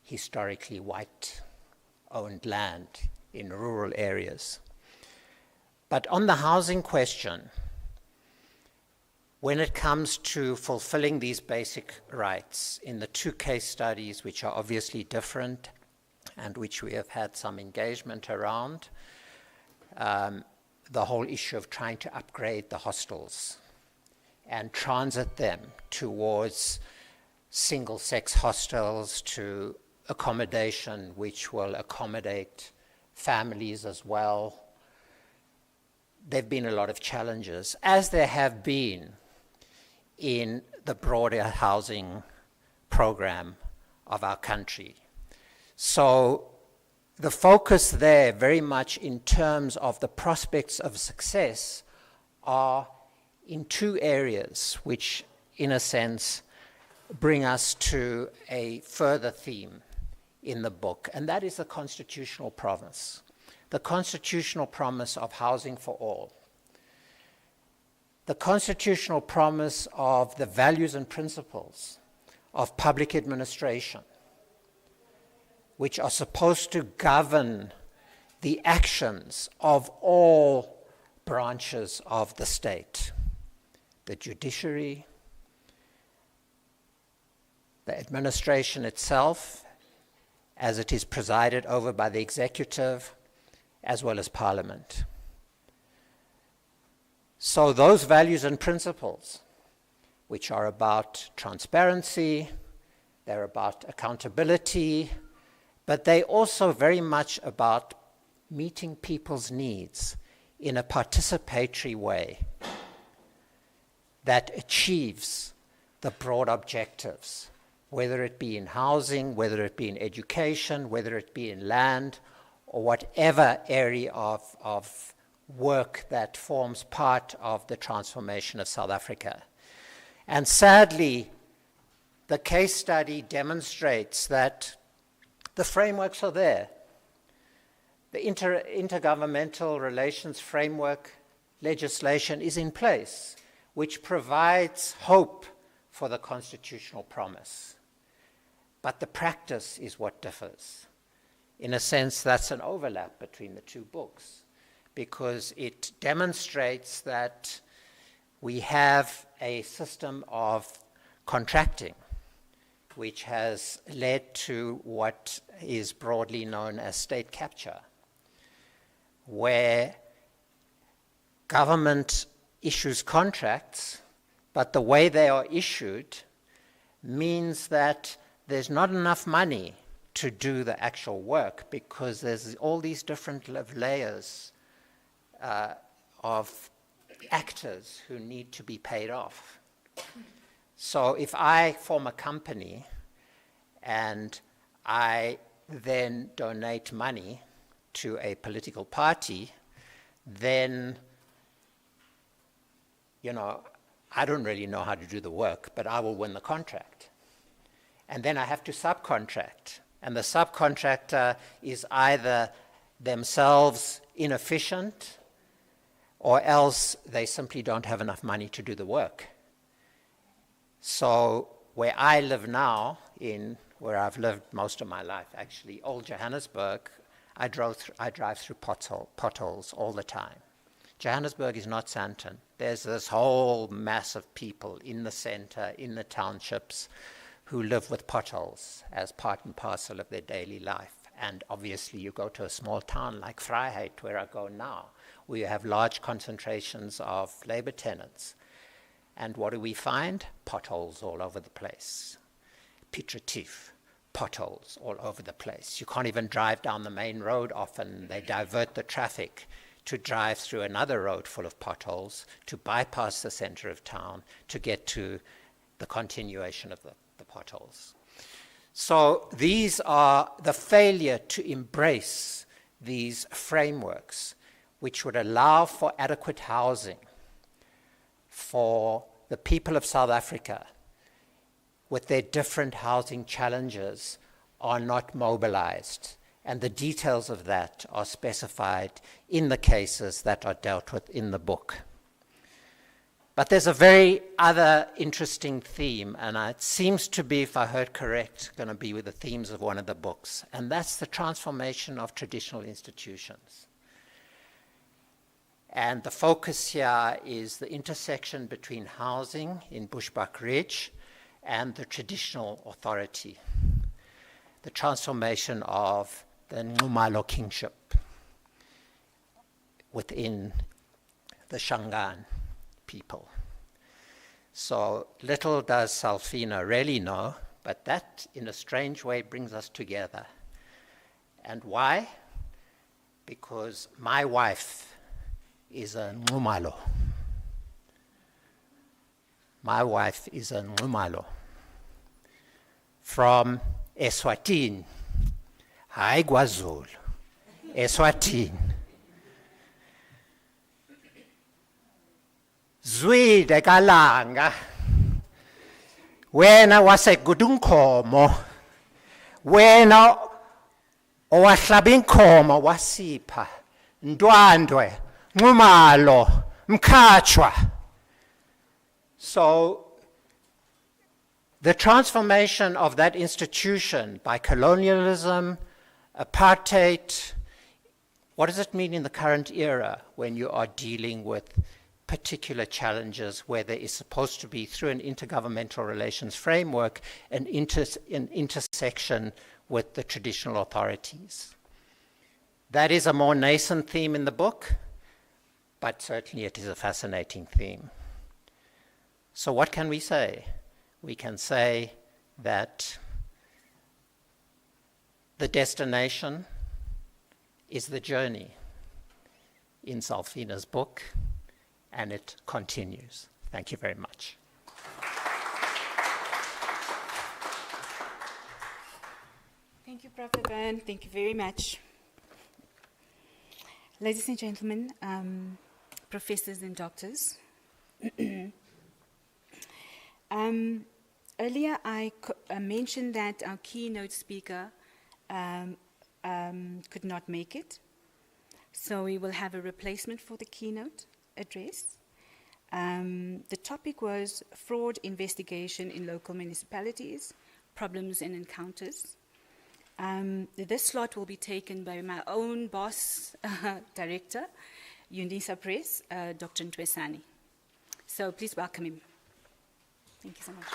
historically white-owned land in rural areas. But on the housing question, when it comes to fulfilling these basic rights, in the two case studies, which are obviously different and which we have had some engagement around, the whole issue of trying to upgrade the hostels and transit them towards single-sex hostels to accommodation which will accommodate families as well. There have been a lot of challenges, as there have been in the broader housing program of our country. So the focus there, very much in terms of the prospects of success, are in two areas, which in a sense bring us to a further theme in the book, and that is the constitutional promise. The constitutional promise of housing for all. The constitutional promise of the values and principles of public administration, which are supposed to govern the actions of all branches of the state, the judiciary, the administration itself, as it is presided over by the executive, as well as Parliament. So those values and principles, which are about transparency, they're about accountability, but they also very much about meeting people's needs in a participatory way that achieves the broad objectives, whether it be in housing, whether it be in education, whether it be in land, or whatever area of work that forms part of the transformation of South Africa. And sadly, the case study demonstrates that the frameworks are there. The intergovernmental relations framework legislation is in place, which provides hope for the constitutional promise. But the practice is what differs. In a sense, that's an overlap between the two books, because it demonstrates that we have a system of contracting which has led to what is broadly known as state capture, where government issues contracts, but the way they are issued means that there's not enough money to do the actual work, because there's all these different layers of actors who need to be paid off. So if I form a company and I then donate money to a political party, then, I don't really know how to do the work, but I will win the contract. And then I have to subcontract. And the subcontractor is either themselves inefficient, or else they simply don't have enough money to do the work. So where I live now, where I've lived most of my life, actually, old Johannesburg, I drive through potholes all the time. Johannesburg is not Sandton. There's this whole mass of people in the center, in the townships, who live with potholes as part and parcel of their daily life. And obviously you go to a small town like Vryheid, where I go now, where you have large concentrations of labor tenants. And what do we find? Potholes all over the place. Piet Retief, potholes all over the place. You can't even drive down the main road often. They divert the traffic to drive through another road full of potholes, to bypass the center of town, to get to the continuation of the potholes. So these are the failure to embrace these frameworks which would allow for adequate housing for the people of South Africa with their different housing challenges are not mobilized. And the details of that are specified in the cases that are dealt with in the book. But there's a very other interesting theme, and it seems to be, if I heard correct, going to be with the themes of one of the books, and that's the transformation of traditional institutions. And the focus here is the intersection between housing in Bushbuck-Ridge and the traditional authority, the transformation of the Nxumalo kingship within the Shangaan people. So little does Salfina really know, but that in a strange way brings us together. And why? Because my wife is a Nxumalo. My wife is a Nxumalo from Eswatini, hayi KwaZulu, Eswatini. Zwide kalanga, wena wasegudunkomo, wena owahlaba inkomo wasipha, ndwandwe, Nxumalo, mkhatshwa. So the transformation of that institution by colonialism, apartheid, what does it mean in the current era when you are dealing with particular challenges where there is supposed to be, through an intergovernmental relations framework, an intersection with the traditional authorities? That is a more nascent theme in the book, but certainly it is a fascinating theme. So what can we say? We can say that the destination is the journey in Salfina's book, and it continues. Thank you very much. Thank you, Prof. Van. Thank you very much. Ladies and gentlemen, professors and doctors, earlier I mentioned that our keynote speaker could not make it, so we will have a replacement for the keynote address. The topic was fraud investigation in local municipalities, problems and encounters. This slot will be taken by my own boss, director, Unisa Press, Dr. Ntwesani. So please welcome him. Thank you so much.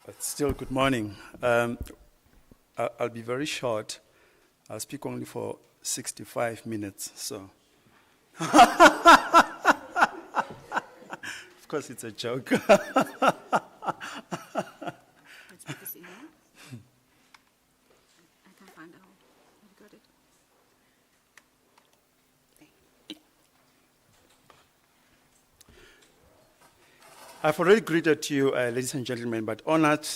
But still, good morning. I'll be very short. I'll speak only for 65 minutes, so. Of course, it's a joke. Let's put this in here. I can't find out. Have you got it? There. I've already greeted you, ladies and gentlemen, but honored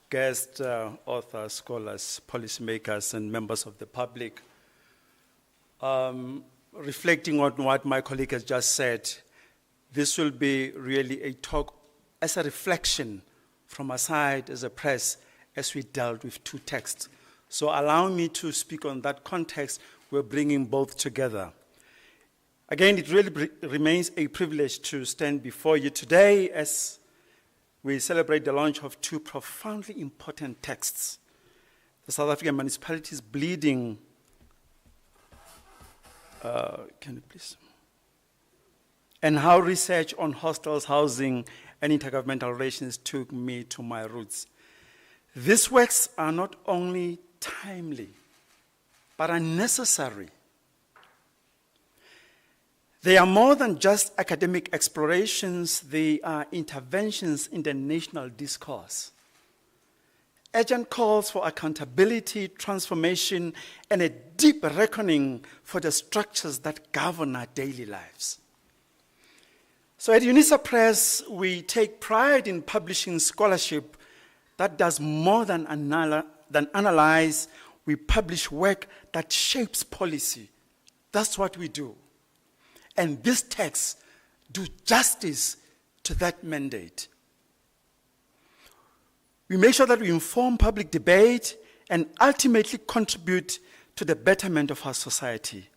guests, authors, scholars, policymakers, and members of the public. Reflecting on what my colleague has just said, this will be really a talk as a reflection from our side as a press as we dealt with two texts. So allow me to speak on that context. We're bringing both together. Again, it really remains a privilege to stand before you today as we celebrate the launch of two profoundly important texts. The South African Municipalities Bleeding, can you please? And how research on hostels, housing, and intergovernmental relations took me to my roots. These works are not only timely, but are necessary. They are more than just academic explorations, they are interventions in the national discourse. Urgent calls for accountability, transformation, and a deep reckoning for the structures that govern our daily lives. So at Unisa Press, we take pride in publishing scholarship that does more than analyze. We publish work that shapes policy. That's what we do. And these texts do justice to that mandate. We make sure that we inform public debate and ultimately contribute to the betterment of our society.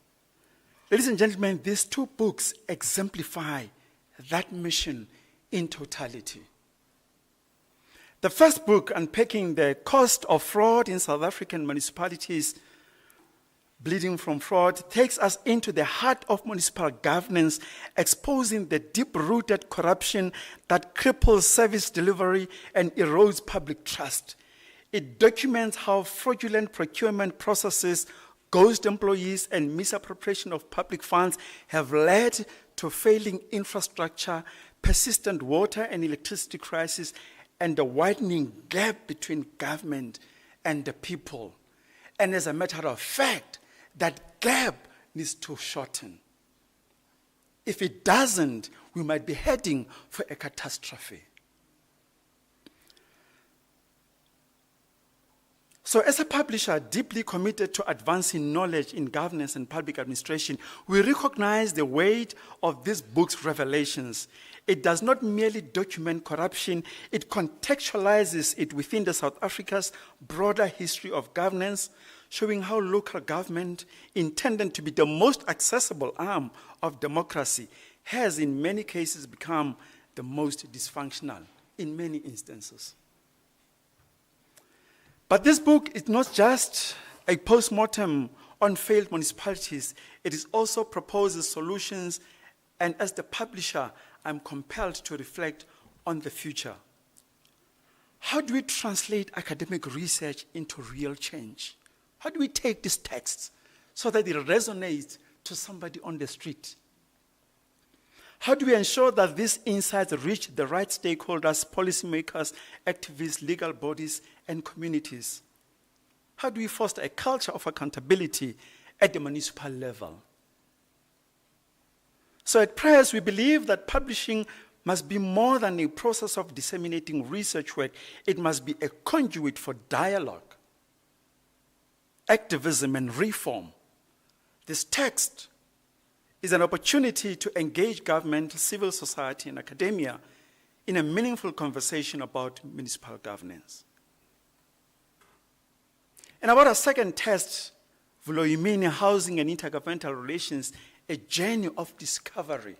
Ladies and gentlemen, these two books exemplify that mission in totality. The first book, Unpacking the Cost of Fraud in South African Municipalities, Bleeding from Fraud, takes us into the heart of municipal governance, exposing the deep-rooted corruption that cripples service delivery and erodes public trust. It documents how fraudulent procurement processes, ghost employees, and misappropriation of public funds have led to failing infrastructure, persistent water and electricity crisis, and the widening gap between government and the people. And as a matter of fact, that gap needs to shorten. If it doesn't, we might be heading for a catastrophe. So as a publisher deeply committed to advancing knowledge in governance and public administration, we recognize the weight of this book's revelations. It does not merely document corruption, it contextualizes it within the South Africa's broader history of governance, showing how local government, intended to be the most accessible arm of democracy, has in many cases become the most dysfunctional in many instances. But this book is not just a postmortem on failed municipalities, it is also proposes solutions, and as the publisher, I'm compelled to reflect on the future. How do we translate academic research into real change? How do we take these texts so that it resonates to somebody on the street? How do we ensure that these insights reach the right stakeholders, policymakers, activists, legal bodies, and communities? How do we foster a culture of accountability at the municipal level? So at Press, we believe that publishing must be more than a process of disseminating research work. It must be a conduit for dialogue, activism, and reform. This text is an opportunity to engage government, civil society, and academia in a meaningful conversation about municipal governance. And about our second text, Vuloyimuni, Housing and Intergovernmental Relations, a journey of discovery.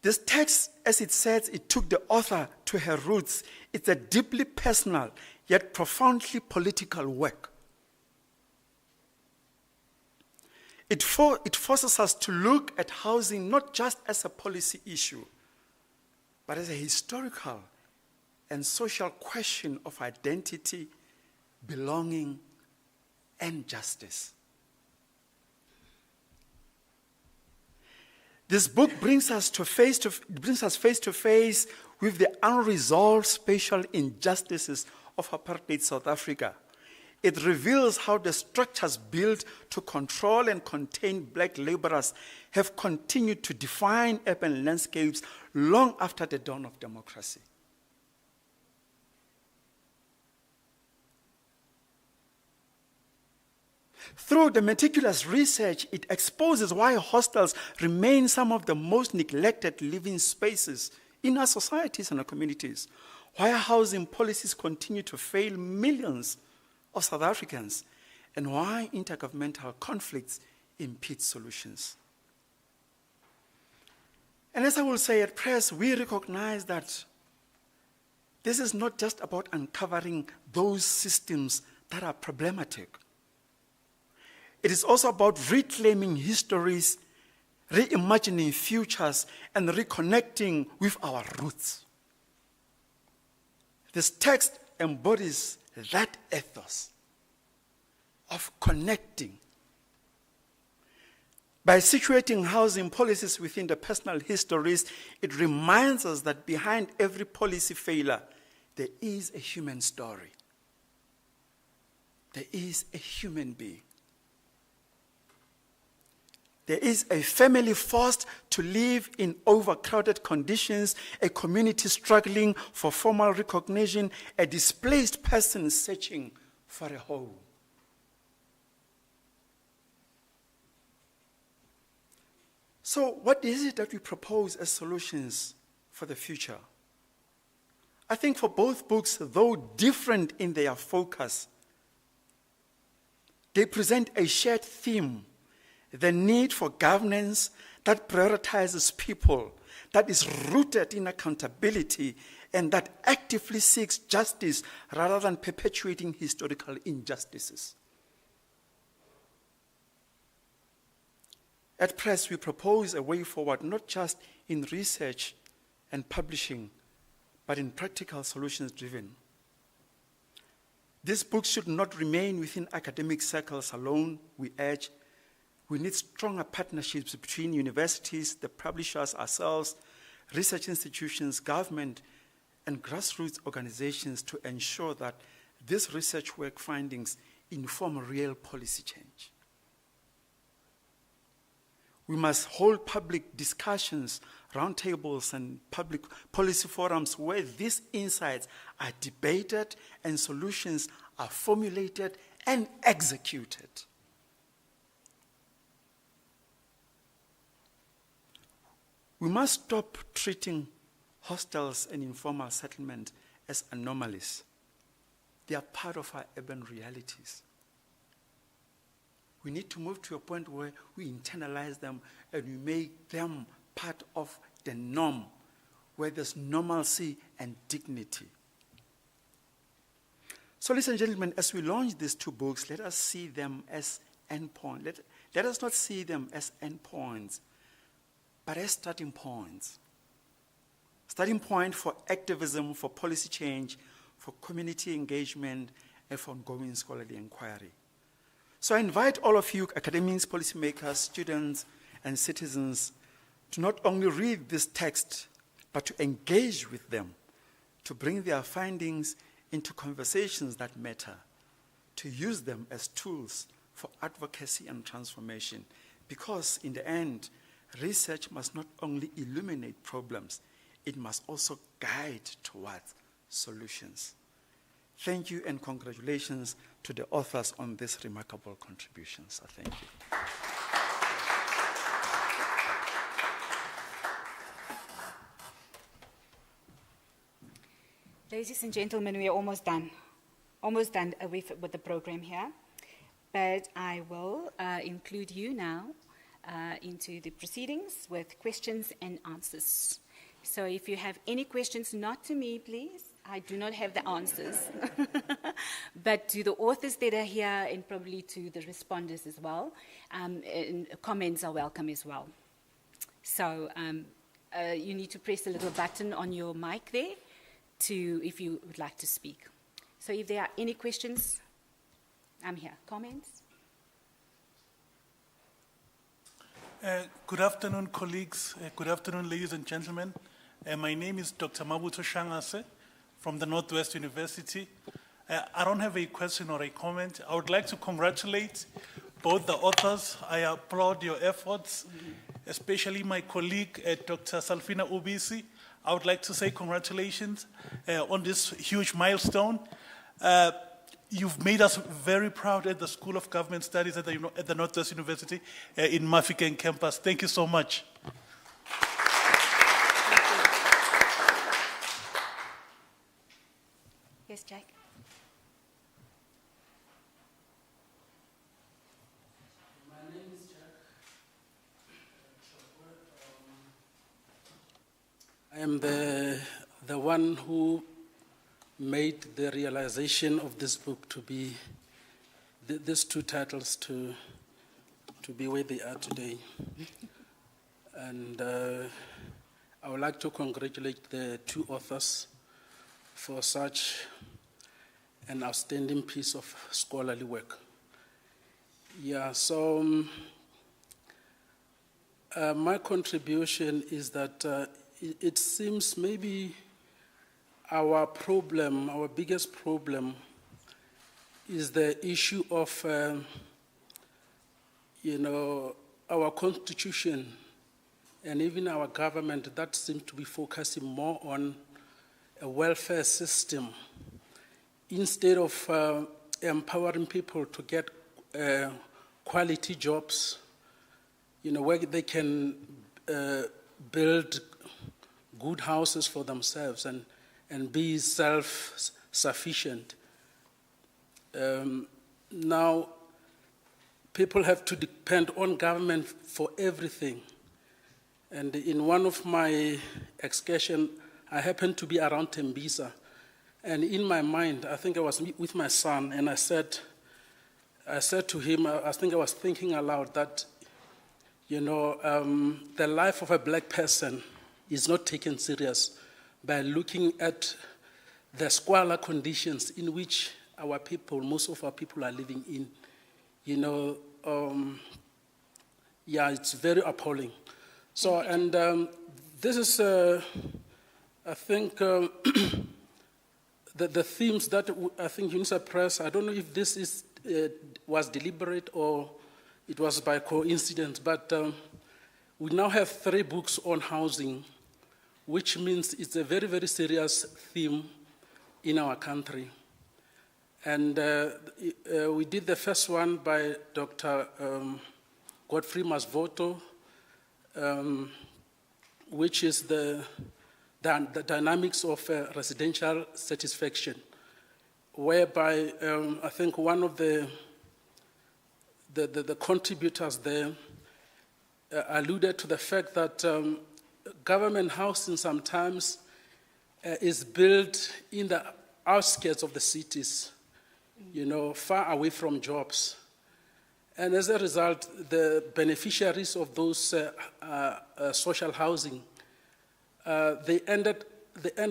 This text, as it says, it took the author to her roots. It's a deeply personal, yet profoundly political work. It forces us to look at housing not just as a policy issue, but as a historical and social question of identity, belonging, and justice. This book brings us face to face with the unresolved spatial injustices of apartheid South Africa. It reveals how the structures built to control and contain black laborers have continued to define urban landscapes long after the dawn of democracy. Through the meticulous research, it exposes why hostels remain some of the most neglected living spaces in our societies and our communities, why housing policies continue to fail millions of South Africans, and why intergovernmental conflicts impede solutions. And as I will say at Press, we recognize that this is not just about uncovering those systems that are problematic. It is also about reclaiming histories, reimagining futures, and reconnecting with our roots. This text embodies that ethos of connecting. By situating housing policies within the personal histories, it reminds us that behind every policy failure, there is a human story. There is a human being. There is a family forced to live in overcrowded conditions, a community struggling for formal recognition, a displaced person searching for a home. So what is it that we propose as solutions for the future? I think for both books, though different in their focus, they present a shared theme: the need for governance that prioritizes people, that is rooted in accountability, and that actively seeks justice rather than perpetuating historical injustices. At Press, we propose a way forward, not just in research and publishing, but in practical solutions driven. This book should not remain within academic circles alone, we urge. We need stronger partnerships between universities, the publishers ourselves, research institutions, government, and grassroots organizations to ensure that this research work findings inform real policy change. We must hold public discussions, roundtables, and public policy forums where these insights are debated and solutions are formulated and executed. We must stop treating hostels and informal settlement as anomalies. They are part of our urban realities. We need to move to a point where we internalize them and we make them part of the norm, where there's normalcy and dignity. So, ladies and gentlemen, as we launch these two books, let us see them as endpoints. Let us not see them as endpoints, but as starting points. Starting point for activism, for policy change, for community engagement, and for ongoing scholarly inquiry. So I invite all of you, academics, policymakers, students, and citizens, to not only read this text, but to engage with them, to bring their findings into conversations that matter, to use them as tools for advocacy and transformation. Because in the end, research must not only illuminate problems, it must also guide towards solutions. Thank you and congratulations to the authors on these remarkable contributions. I thank you. Ladies and gentlemen, we are almost done with the program here. But I will include you now into the proceedings with questions and answers. So if you have any questions, not to me, please. I do not have the answers. But to the authors that are here and probably to the responders as well. And comments are welcome as well. So you need to press a little button on your mic there if you would like to speak. So if there are any questions, I'm here. Comments? Good afternoon, colleagues. Good afternoon, ladies and gentlemen. My name is Dr. Mabuto Shangase from the Northwest University. I don't have a question or a comment. I would like to congratulate both the authors. I applaud your efforts, especially my colleague, Dr. Salfina Ubisi. I would like to say congratulations on this huge milestone. you've made us very proud at the School of Government Studies at the Northwest University in Mafikeng campus. Thank you so much. Yes, Jake. My name is Jack. I am the one who made the realization of this book to be, these two titles to be where they are today. And I would like to congratulate the two authors for such an outstanding piece of scholarly work. Yeah, so my contribution is that it seems maybe our problem, our biggest problem, is the issue of, our constitution and even our government that seems to be focusing more on a welfare system instead of empowering people to get quality jobs, where they can build good houses for themselves and be self-sufficient. Now, people have to depend on government for everything. And in one of my excursions, I happened to be around Tembisa. And in my mind, I think I was with my son, and I said to him, I think I was thinking aloud that, the life of a black person is not taken serious by looking at the squalor conditions in which our people, most of our people are living in. It's very appalling. So, and this is, I think, the themes that I think Unisa Press, I don't know if this was deliberate or it was by coincidence, but we now have 3 books on housing, which means it's a very, very serious theme in our country. And we did the first one by Dr. Godfrey Masvoto, which is the dynamics of residential satisfaction, whereby I think one of the contributors there alluded to the fact that government housing sometimes is built in the outskirts of the cities, far away from jobs. And as a result, the beneficiaries of those social housing, they end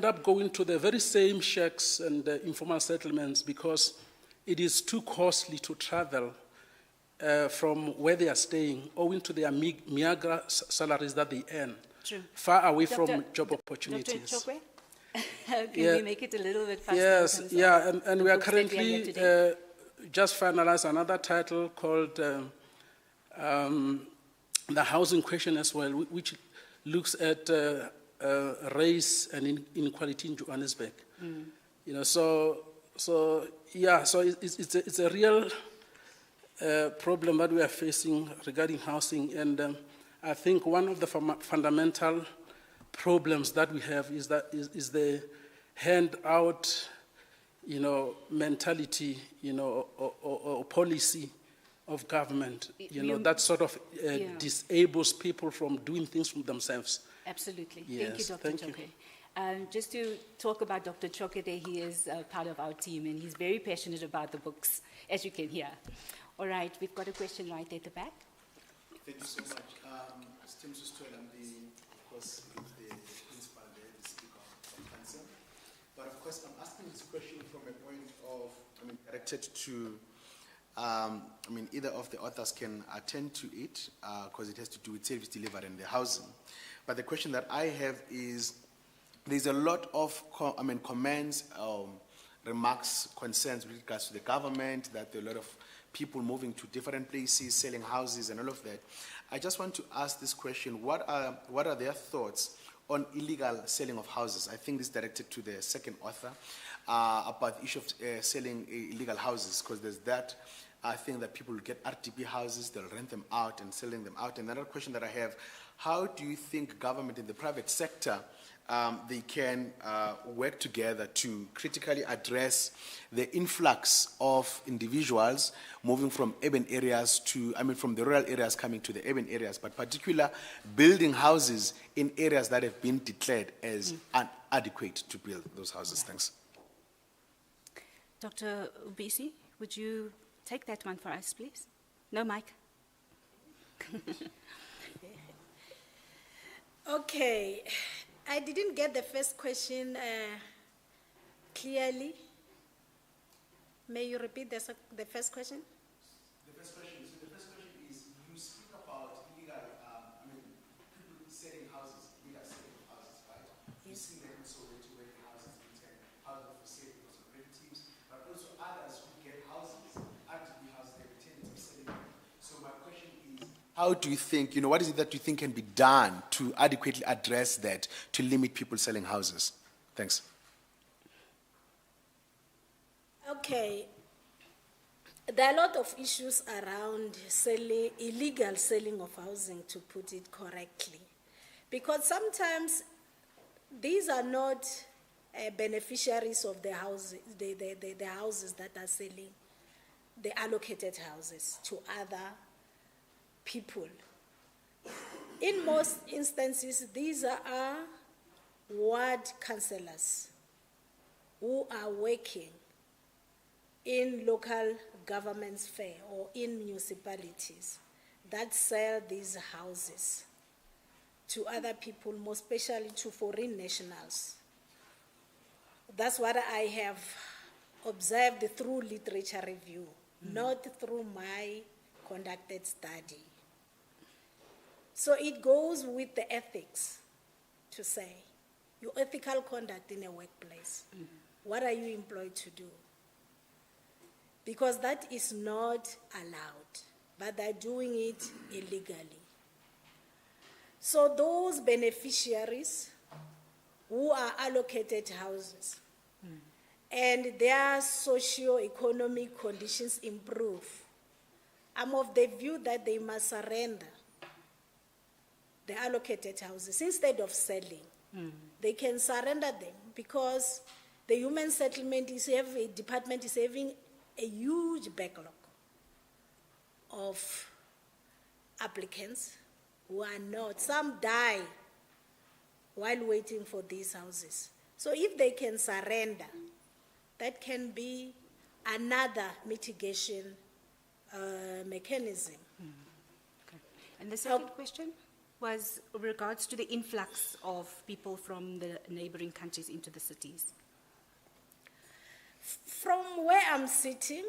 up going to the very same shacks and informal settlements because it is too costly to travel from where they are staying, owing to their meager salaries that they earn, True. far away from job opportunities. Dr. Chokwe, can we make it a little bit faster? Yes, yeah, and we are books that we are here currently today? just finalized another title called The Housing Question as well, which looks at race and inequality in Johannesburg. So it's a real problem that we are facing regarding housing, and I think one of the fundamental problems that we have is the handout, mentality, or policy of government, that sort of disables people from doing things for themselves. Absolutely. Yes, Thank you, Dr. Chokwe. Just to talk about Dr. Chokwe, he is part of our team, and he's very passionate about the books, as you can hear. All right, we've got a question right at the back. Thank you so much. Tim Sustuel, I'm of course, the principal there, the speaker of council. But of course, I'm asking this question from a point of, directed to, either of the authors can attend to it, because it has to do with service delivery and the housing. But the question that I have is, there's a lot of comments, remarks, concerns with regards to the government, that there are a lot of people moving to different places, selling houses and all of that. I just want to ask this question, what are their thoughts on illegal selling of houses? I think this is directed to the second author. about the issue of selling illegal houses, because there's that thing that people will get RDP houses, they'll rent them out and selling them out. And another question that I have, how do you think government and the private sector they can work together to critically address the influx of individuals moving from urban areas to, from the rural areas coming to the urban areas, but particular building houses in areas that have been declared as inadequate to build those houses? Thanks. Dr. Ubisi, would you take that one for us, please? No, Mike. Okay. I didn't get the first question clearly. May you repeat the first question? The first question is, you speak about illegal, people selling houses, illegal selling of houses, right? Yes. You've seen them also to where the houses in turn, houses for sale because of relatives, but also others who get houses, RDP houses, they pretend to be selling them. So my question is, how do you think, what is it that you think can be done to adequately address that, to limit people selling houses? Thanks. Okay. There are a lot of issues around illegal selling of housing, to put it correctly. Because sometimes these are not beneficiaries of the houses, the houses that are selling, the allocated houses to other people. In most instances, these are ward councillors who are working in local government sphere or in municipalities that sell these houses to other people, more especially to foreign nationals. That's what I have observed through literature review, not through my conducted study. So it goes with the ethics, to say, your ethical conduct in a workplace. What are you employed to do? Because that is not allowed, but they're doing it illegally. So those beneficiaries who are allocated houses and their socio-economic conditions improve, I'm of the view that they must surrender the allocated houses instead of selling. They can surrender them because the human settlement department is having a huge backlog of applicants who are not. Some die while waiting for these houses. So if they can surrender, that can be another mitigation mechanism. Okay. And the second question was with regards to the influx of people from the neighboring countries into the cities. From where I'm sitting,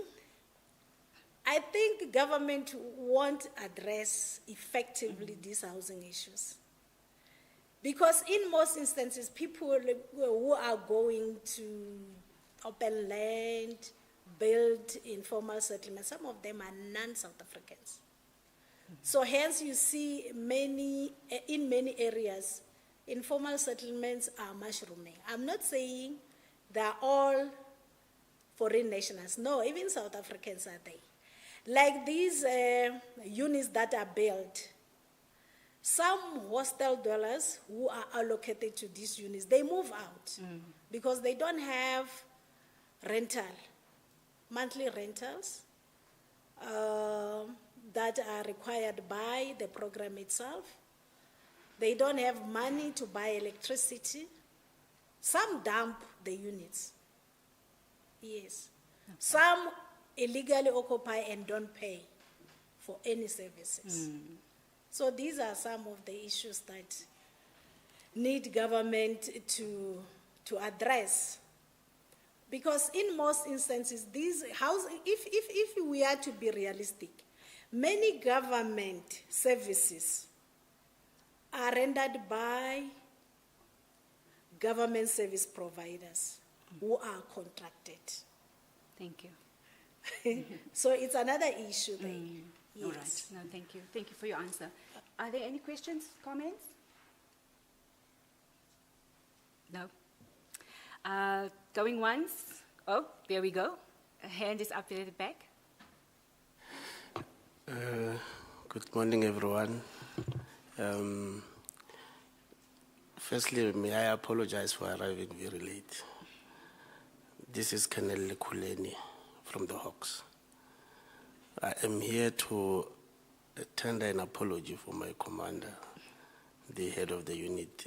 I think government won't address effectively these housing issues. Because in most instances, people who are going to open land, build informal settlements, some of them are non-South Africans. So hence you see in many areas, informal settlements are mushrooming. I'm not saying they're all foreign nationals. No, even South Africans are there. Like these units that are built, some hostel dwellers who are allocated to these units, they move out because they don't have monthly rentals that are required by the program itself. They don't have money to buy electricity. Some dump the units. Yes. Okay. Some illegally occupy and don't pay for any services. So these are some of the issues that need government to address. Because in most instances, these houses, if we are to be realistic, many government services are rendered by government service providers who are contracted. Thank you. So it's another issue there. Yes. All right. No, thank you. Thank you for your answer. Are there any questions, comments? No. Going once? Oh, there we go. A hand is up there at the back. Good morning, everyone. Firstly, may I apologize for arriving very late. This is Colonel Lekuleni from the Hawks. I am here to tender an apology for my commander, the head of the unit,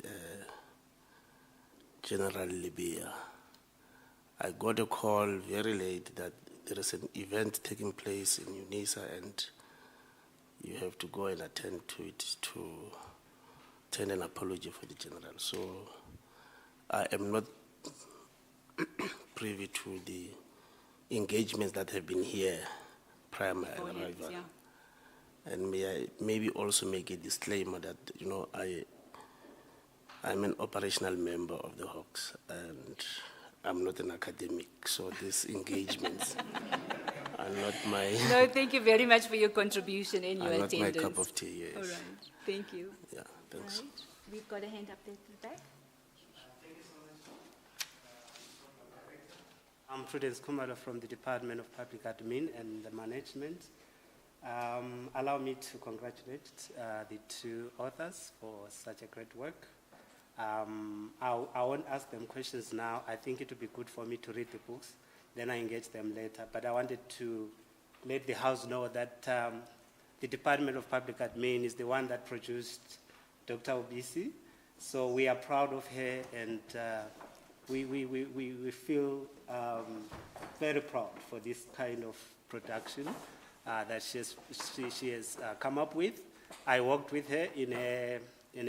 General Libya. I got a call very late that there is an event taking place in Unisa and you have to go and attend to it to tender an apology for the general. So I am not privy to the engagements that have been here prior to my arrival. Yeah. And may I maybe also make a disclaimer that, you know, I'm an operational member of the Hawks and I'm not an academic, so these engagements are not my... No, thank you very much for your contribution and your are attendance. not my cup of tea, yes. All right, thank you. Yeah, thanks. Right. We've got a hand up there to the back. I'm Prudence Kumalo from the Department of Public Admin and the Management. Allow me to congratulate the two authors for such a great work. I won't ask them questions now. I think it would be good for me to read the books, then I engage them later. But I wanted to let the House know that the Department of Public Admin is the one that produced Dr. Ubisi. So we are proud of her and we feel very proud for this kind of production that she has come up with. I worked with her in her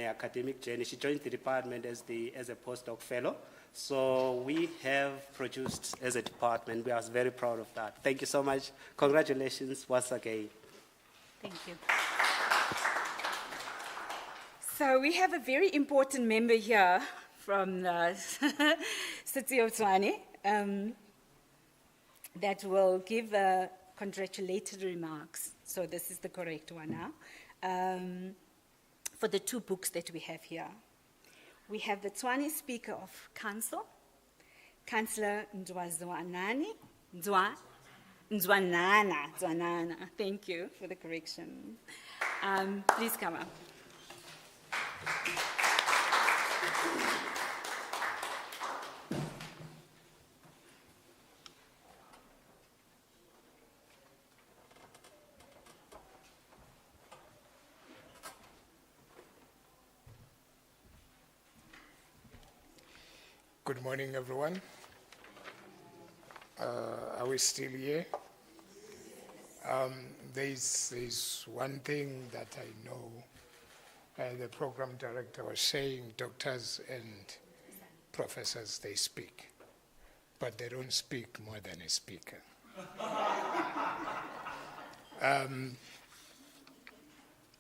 academic journey. She joined the department as a postdoc fellow. So we have produced as a department. We are very proud of that. Thank you so much. Congratulations once again. Thank you. So we have a very important member here from City of Tshwane that will give congratulatory remarks. So this is the correct one now. For the two books that we have here. We have the Tshwane Speaker of Council, Councillor Nzwanana. Thank you for the correction. Please come up. Good morning, everyone. Are we still here? There's one thing that I know. The program director was saying doctors and professors, they speak, but they don't speak more than a speaker.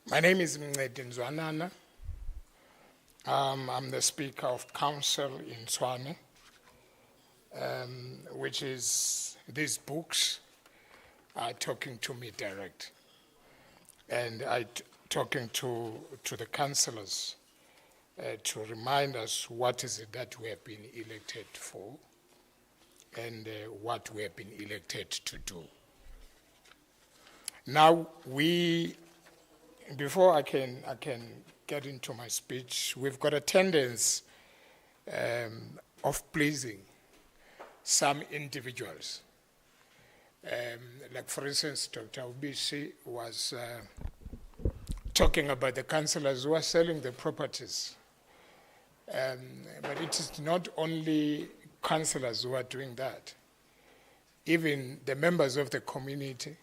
My name is Nzwanana. I'm the Speaker of Council in Tshwane, which is, these books are talking to me direct. And talking to the councillors to remind us what is it that we have been elected for and what we have been elected to do. Now, before I can get into my speech, we've got a tendency of pleasing some individuals. Like, for instance, Dr. Ubisi was talking about the councillors who are selling the properties. But it is not only councillors who are doing that. Even the members of the community,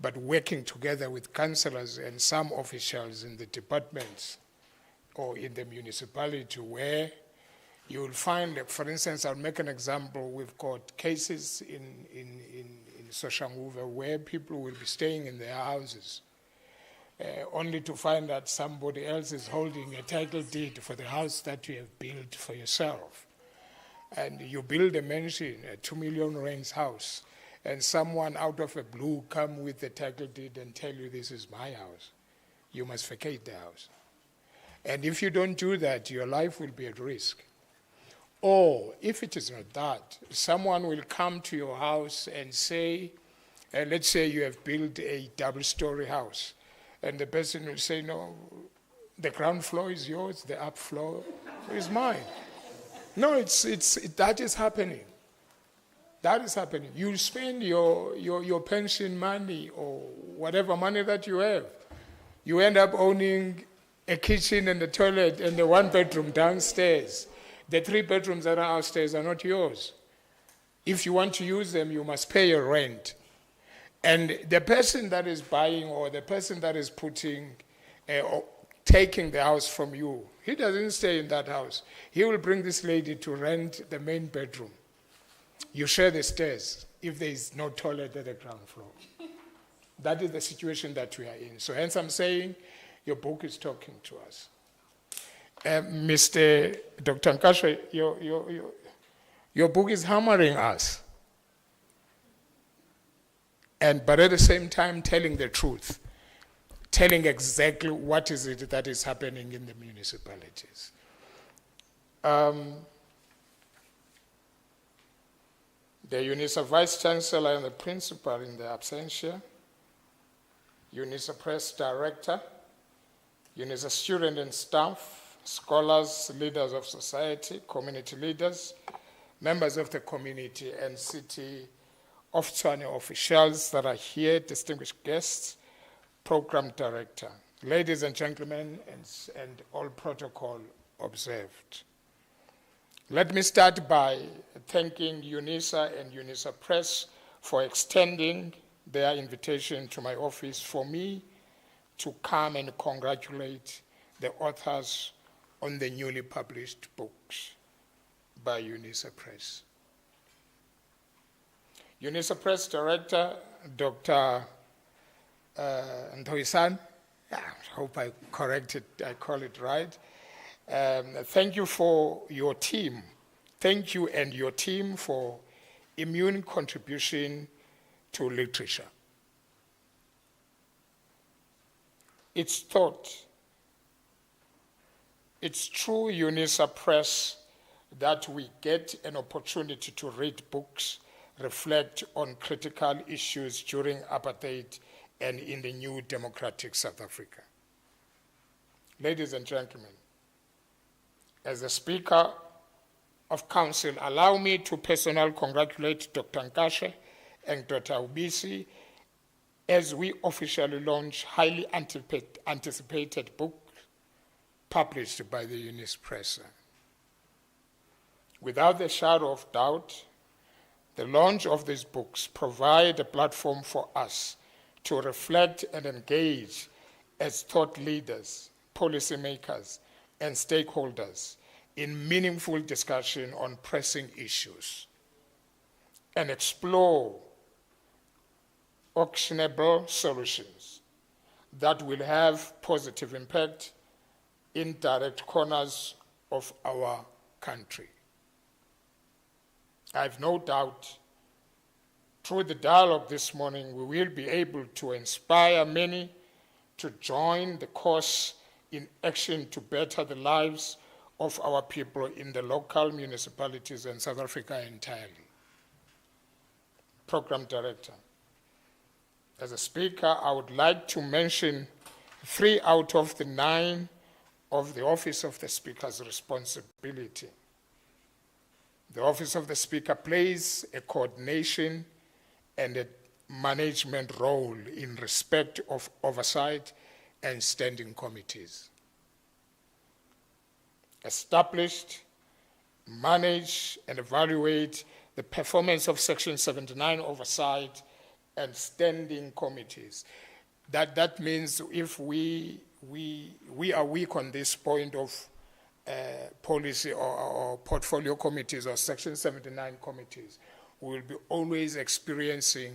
but working together with councillors and some officials in the departments or in the municipality, where you will find, for instance, I'll make an example, we've got cases in Soshanguve where people will be staying in their houses only to find that somebody else is holding a title deed for the house that you have built for yourself. And you build a mansion, a 2 million rands house, and someone out of the blue come with the title deed and tell you this is my house. You must vacate the house. And if you don't do that, your life will be at risk. Or if it is not that, someone will come to your house and say, let's say you have built a double-story house, and the person will say, no, the ground floor is yours, the up floor is mine. No, that is happening. That is happening. You spend your pension money or whatever money that you have. You end up owning a kitchen and a toilet and a one-bedroom downstairs. The 3 bedrooms that are upstairs are not yours. If you want to use them, you must pay your rent. And the person that is buying or the person that is or taking the house from you, he doesn't stay in that house. He will bring this lady to rent the main bedroom. You share the stairs if there is no toilet at the ground floor. That is the situation that we are in. So hence I'm saying your book is talking to us. Mr. Dr. Nkashe, your book is hammering us. But at the same time telling the truth, telling exactly what is it that is happening in the municipalities. The Unisa Vice Chancellor and the Principal in the absentia, Unisa Press Director, Unisa student and staff, scholars, leaders of society, community leaders, members of the community and city of Tshwane officials that are here, distinguished guests, program director, ladies and gentlemen, and all protocol observed. Let me start by thanking Unisa and Unisa Press for extending their invitation to my office for me to come and congratulate the authors on the newly published books by Unisa Press. Unisa Press Director, Dr. Ntoisan, I hope I call it right. Thank you for your team. Thank you and your team for immune contribution to literature. It's true, Unisa Press, that we get an opportunity to read books, reflect on critical issues during apartheid and in the new democratic South Africa. Ladies and gentlemen, as the Speaker of Council, allow me to personally congratulate Dr. Nkashe and Dr. Ubisi as we officially launch highly anticipated book published by the Unisa Press. Without a shadow of doubt, the launch of these books provide a platform for us to reflect and engage as thought leaders, policymakers, and stakeholders in meaningful discussion on pressing issues and explore actionable solutions that will have positive impact in direct corners of our country. I have no doubt through the dialogue this morning we will be able to inspire many to join the cause in action to better the lives of our people in the local municipalities and South Africa entirely. Program Director, as a speaker, I would like to mention 3 out of the 9 of the Office of the Speaker's responsibility. The Office of the Speaker plays a coordination and a management role in respect of oversight and standing committees. Established, manage, and evaluate the performance of Section 79 oversight and standing committees. That means if we are weak on this point of policy or portfolio committees or Section 79 committees, we will be always experiencing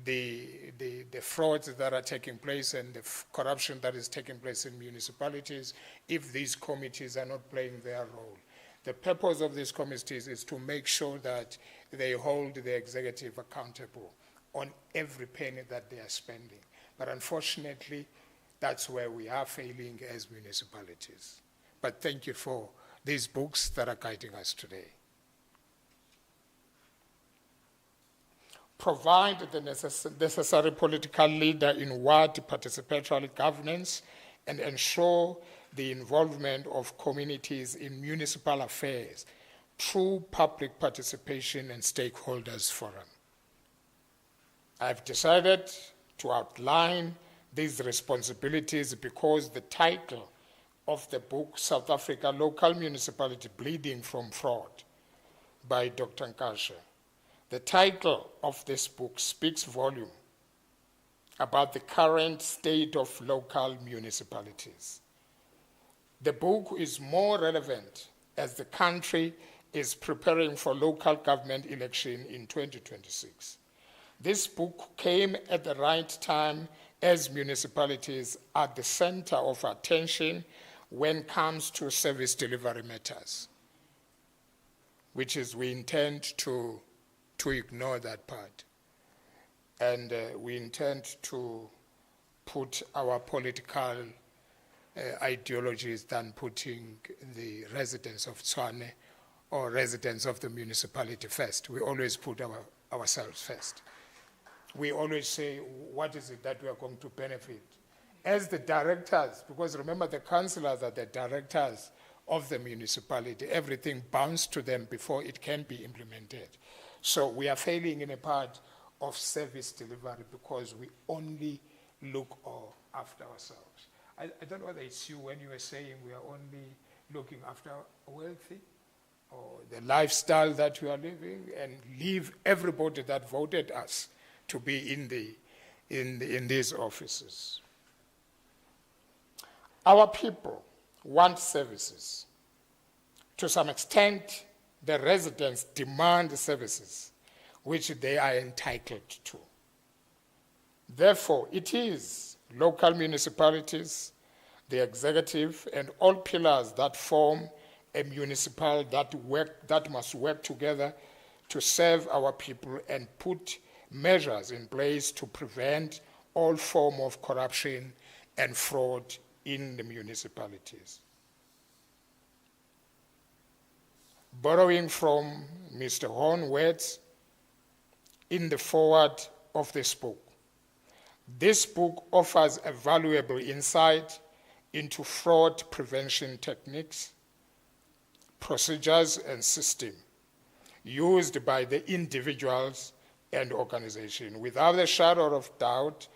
the frauds that are taking place and the corruption that is taking place in municipalities if these committees are not playing their role. The purpose of these committees is to make sure that they hold the executive accountable on every penny that they are spending. But unfortunately, that's where we are failing as municipalities. But thank you for these books that are guiding us today. Provide the necessary political leader in ward participatory governance and ensure the involvement of communities in municipal affairs through public participation and stakeholders forum. I've decided to outline these responsibilities because the title of the book, South Africa Local Municipality Bleeding from Fraud, by Dr. Nkashe, the title of this book speaks volume about the current state of local municipalities. The book is more relevant as the country is preparing for local government election in 2026. This book came at the right time as municipalities are at the center of attention when it comes to service delivery matters, which is we intend to ignore that part. And we intend to put our political ideologies than putting the residents of Tshwane or residents of the municipality first. We always put ourselves first. We always say, what is it that we are going to benefit? As the directors, because remember the councillors are the directors of the municipality, everything bounces to them before it can be implemented. So we are failing in a part of service delivery because we only look after ourselves. I don't know whether it's you when you were saying we are only looking after wealthy or the lifestyle that we are living and leave everybody that voted us to be in these offices. Our people want services. To some extent, the residents demand services which they are entitled to. Therefore, it is local municipalities, the executive, and all pillars that form a municipal that must work together to serve our people and put measures in place to prevent all form of corruption and fraud in the municipalities. Borrowing from Mr. Horn's words in the foreword of this book offers a valuable insight into fraud prevention techniques, procedures, and systems used by the individuals and organizations. Without a shadow of doubt,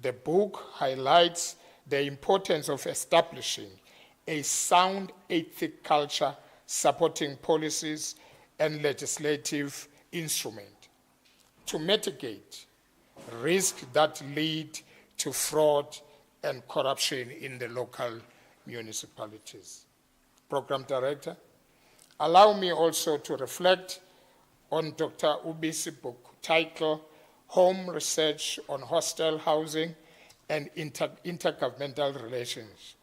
the book highlights the importance of establishing a sound ethic culture supporting policies and legislative instruments to mitigate risks that lead to fraud and corruption in the local municipalities. Program Director, allow me also to reflect on Dr. Ubisi's book titled Home Research on Hostel Housing and Intergovernmental Relations.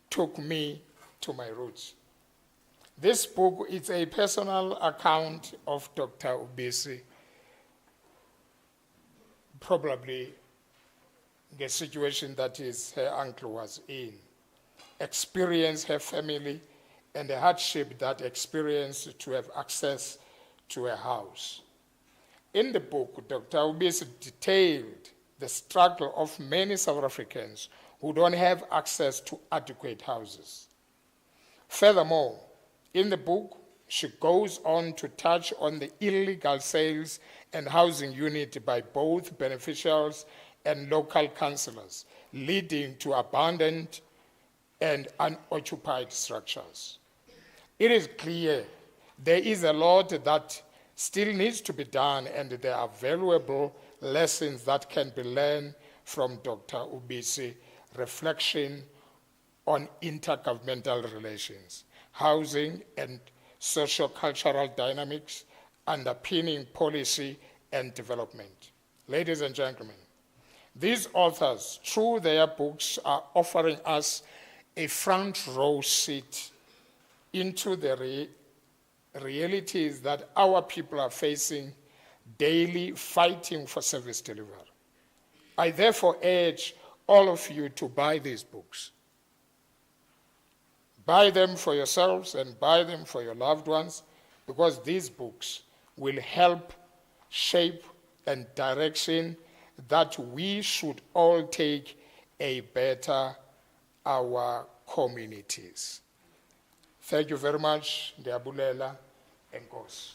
Took me to my roots. This book is a personal account of Dr. Ubisi, probably the situation that her uncle was in, experience her family, and the hardship that experienced to have access to a house. In the book, Dr. Ubisi detailed the struggle of many South Africans who don't have access to adequate houses. Furthermore, in the book, she goes on to touch on the illegal sales and housing unit by both beneficiaries and local councillors, leading to abandoned and unoccupied structures. It is clear there is a lot that still needs to be done, and there are valuable lessons that can be learned from Dr. Ubisi's reflection on intergovernmental relations, housing and socio-cultural dynamics underpinning policy and development. Ladies and gentlemen, these authors, through their books, are offering us a front row seat into the realities that our people are facing daily, fighting for service delivery. I therefore urge all of you to buy these books. Buy them for yourselves and buy them for your loved ones, because these books will help shape and direction that we should all take a better our communities. Thank you very much. Ndiyabulela. Enkosi.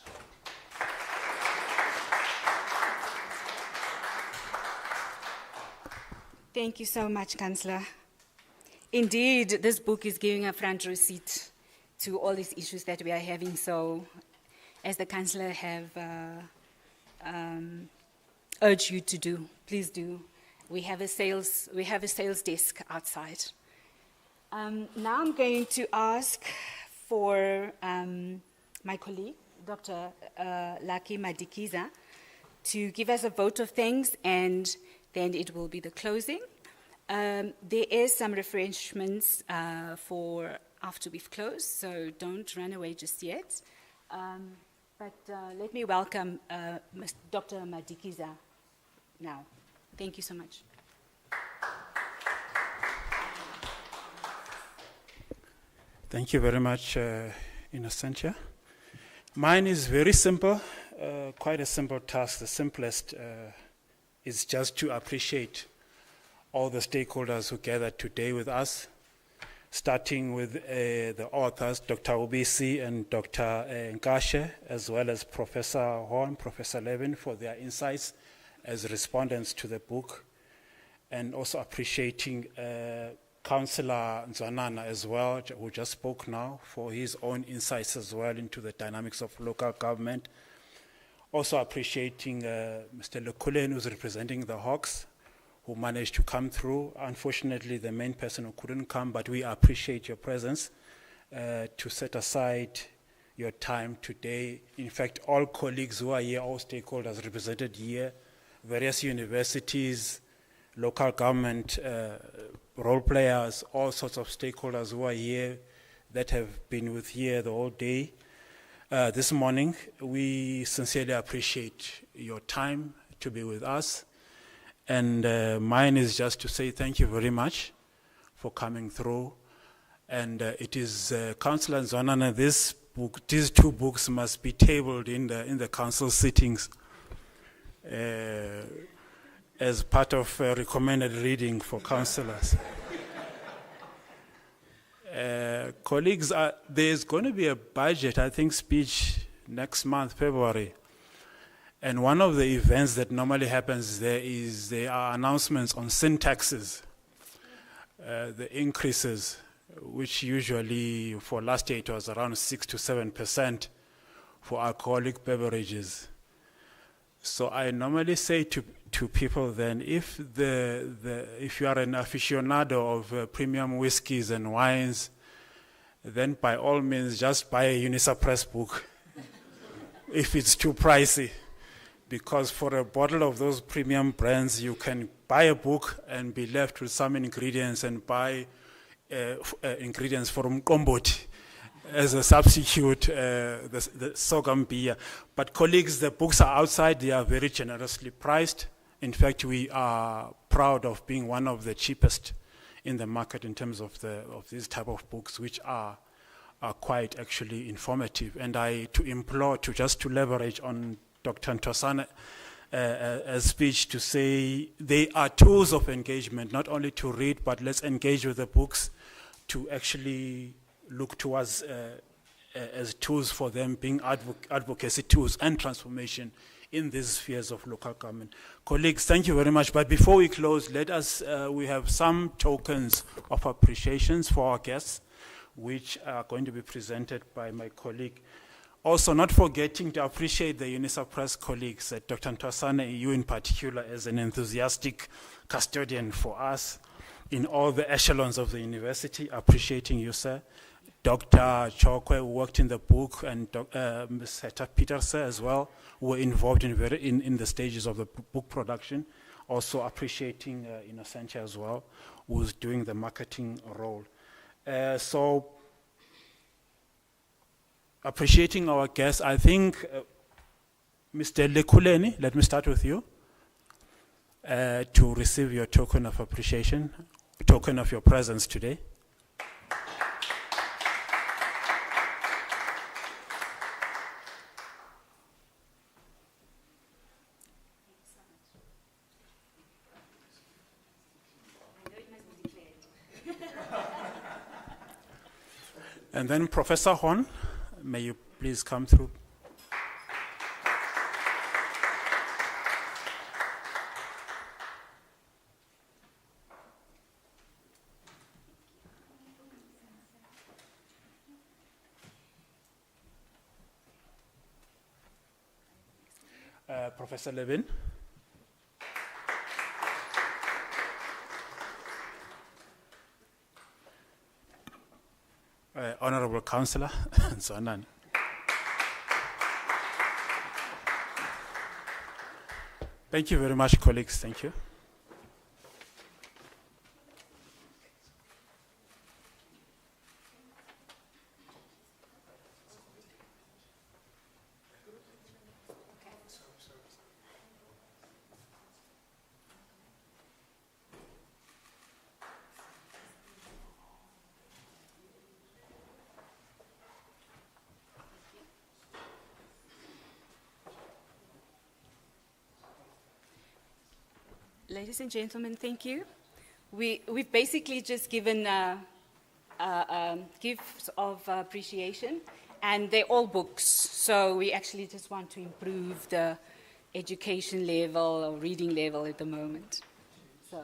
Thank you so much, Councillor. Indeed, this book is giving a front row seat to all these issues that we are having. So, as the Councillor have urged you to do, please do. We have a sales desk outside. Now I'm going to ask for my colleague, Dr. Lucky Madikiza, to give us a vote of thanks, and then it will be the closing. There is some refreshments for after we've closed, so don't run away just yet. But let me welcome Dr. Madikiza now. Thank you so much. Thank you very much, Innocentia. Mine is very simple, quite a simple task. The simplest is just to appreciate all the stakeholders who gathered today with us, starting with the authors, Dr. Ubisi and Dr. Nkashe, as well as Professor Horn, Professor Levin, for their insights as respondents to the book, and also appreciating Councillor Nzwanana as well, who just spoke now, for his own insights as well into the dynamics of local government. Also appreciating Mr. Lekuleni, who's representing the Hawks, who managed to come through. Unfortunately, the main person who couldn't come, but we appreciate your presence to set aside your time today. In fact, all colleagues who are here, all stakeholders represented here, various universities, local government role players, all sorts of stakeholders who are here that have been with here the whole day. This morning, we sincerely appreciate your time to be with us. And mine is just to say thank you very much for coming through. And it is Councillor Nzwanana, these two books must be tabled in the council sittings as part of recommended reading for councillors. Colleagues, there's going to be a budget, I think, speech next month, February. And one of the events that normally happens there are announcements on sin taxes, the increases, which usually for last year it was around 6 to 7% for alcoholic beverages. So I normally say to people then, if you are an aficionado of premium whiskeys and wines, then by all means just buy a Unisa Press book if it's too pricey. Because for a bottle of those premium brands, you can buy a book and be left with some ingredients and buy ingredients from Mkomboti as a substitute, the sorghum beer. But colleagues, the books are outside. They are very generously priced. In fact, we are proud of being one of the cheapest in the market in terms of these type of books, which are quite actually informative. And to implore to leverage on Dr. Ntosana's speech to say they are tools of engagement, not only to read, but let's engage with the books to actually look towards as tools for them being advocacy tools and transformation in these spheres of local government. Colleagues, thank you very much. But before we close, we have some tokens of appreciations for our guests, which are going to be presented by my colleague. Also, not forgetting to appreciate the Unisa Press colleagues, Dr. Ntosana, you in particular, as an enthusiastic custodian for us in all the echelons of the university, appreciating you, sir. Dr. Chokwe, who worked in the book, and Ms. Heta Petersen as well, who were involved in the stages of the book production. Also appreciating Innocentia as well, who's doing the marketing role. So, appreciating our guests, I think, Mr. Lekuleni, let me start with you, to receive your token of appreciation, token of your presence today. And then Professor Horn, may you please come through. Professor Levin. Honorable Councillor Zonan. Thank you very much, colleagues. Thank you. Ladies and gentlemen, thank you. We've basically just given gifts of appreciation, and they're all books. So we actually just want to improve the education level or reading level at the moment. So.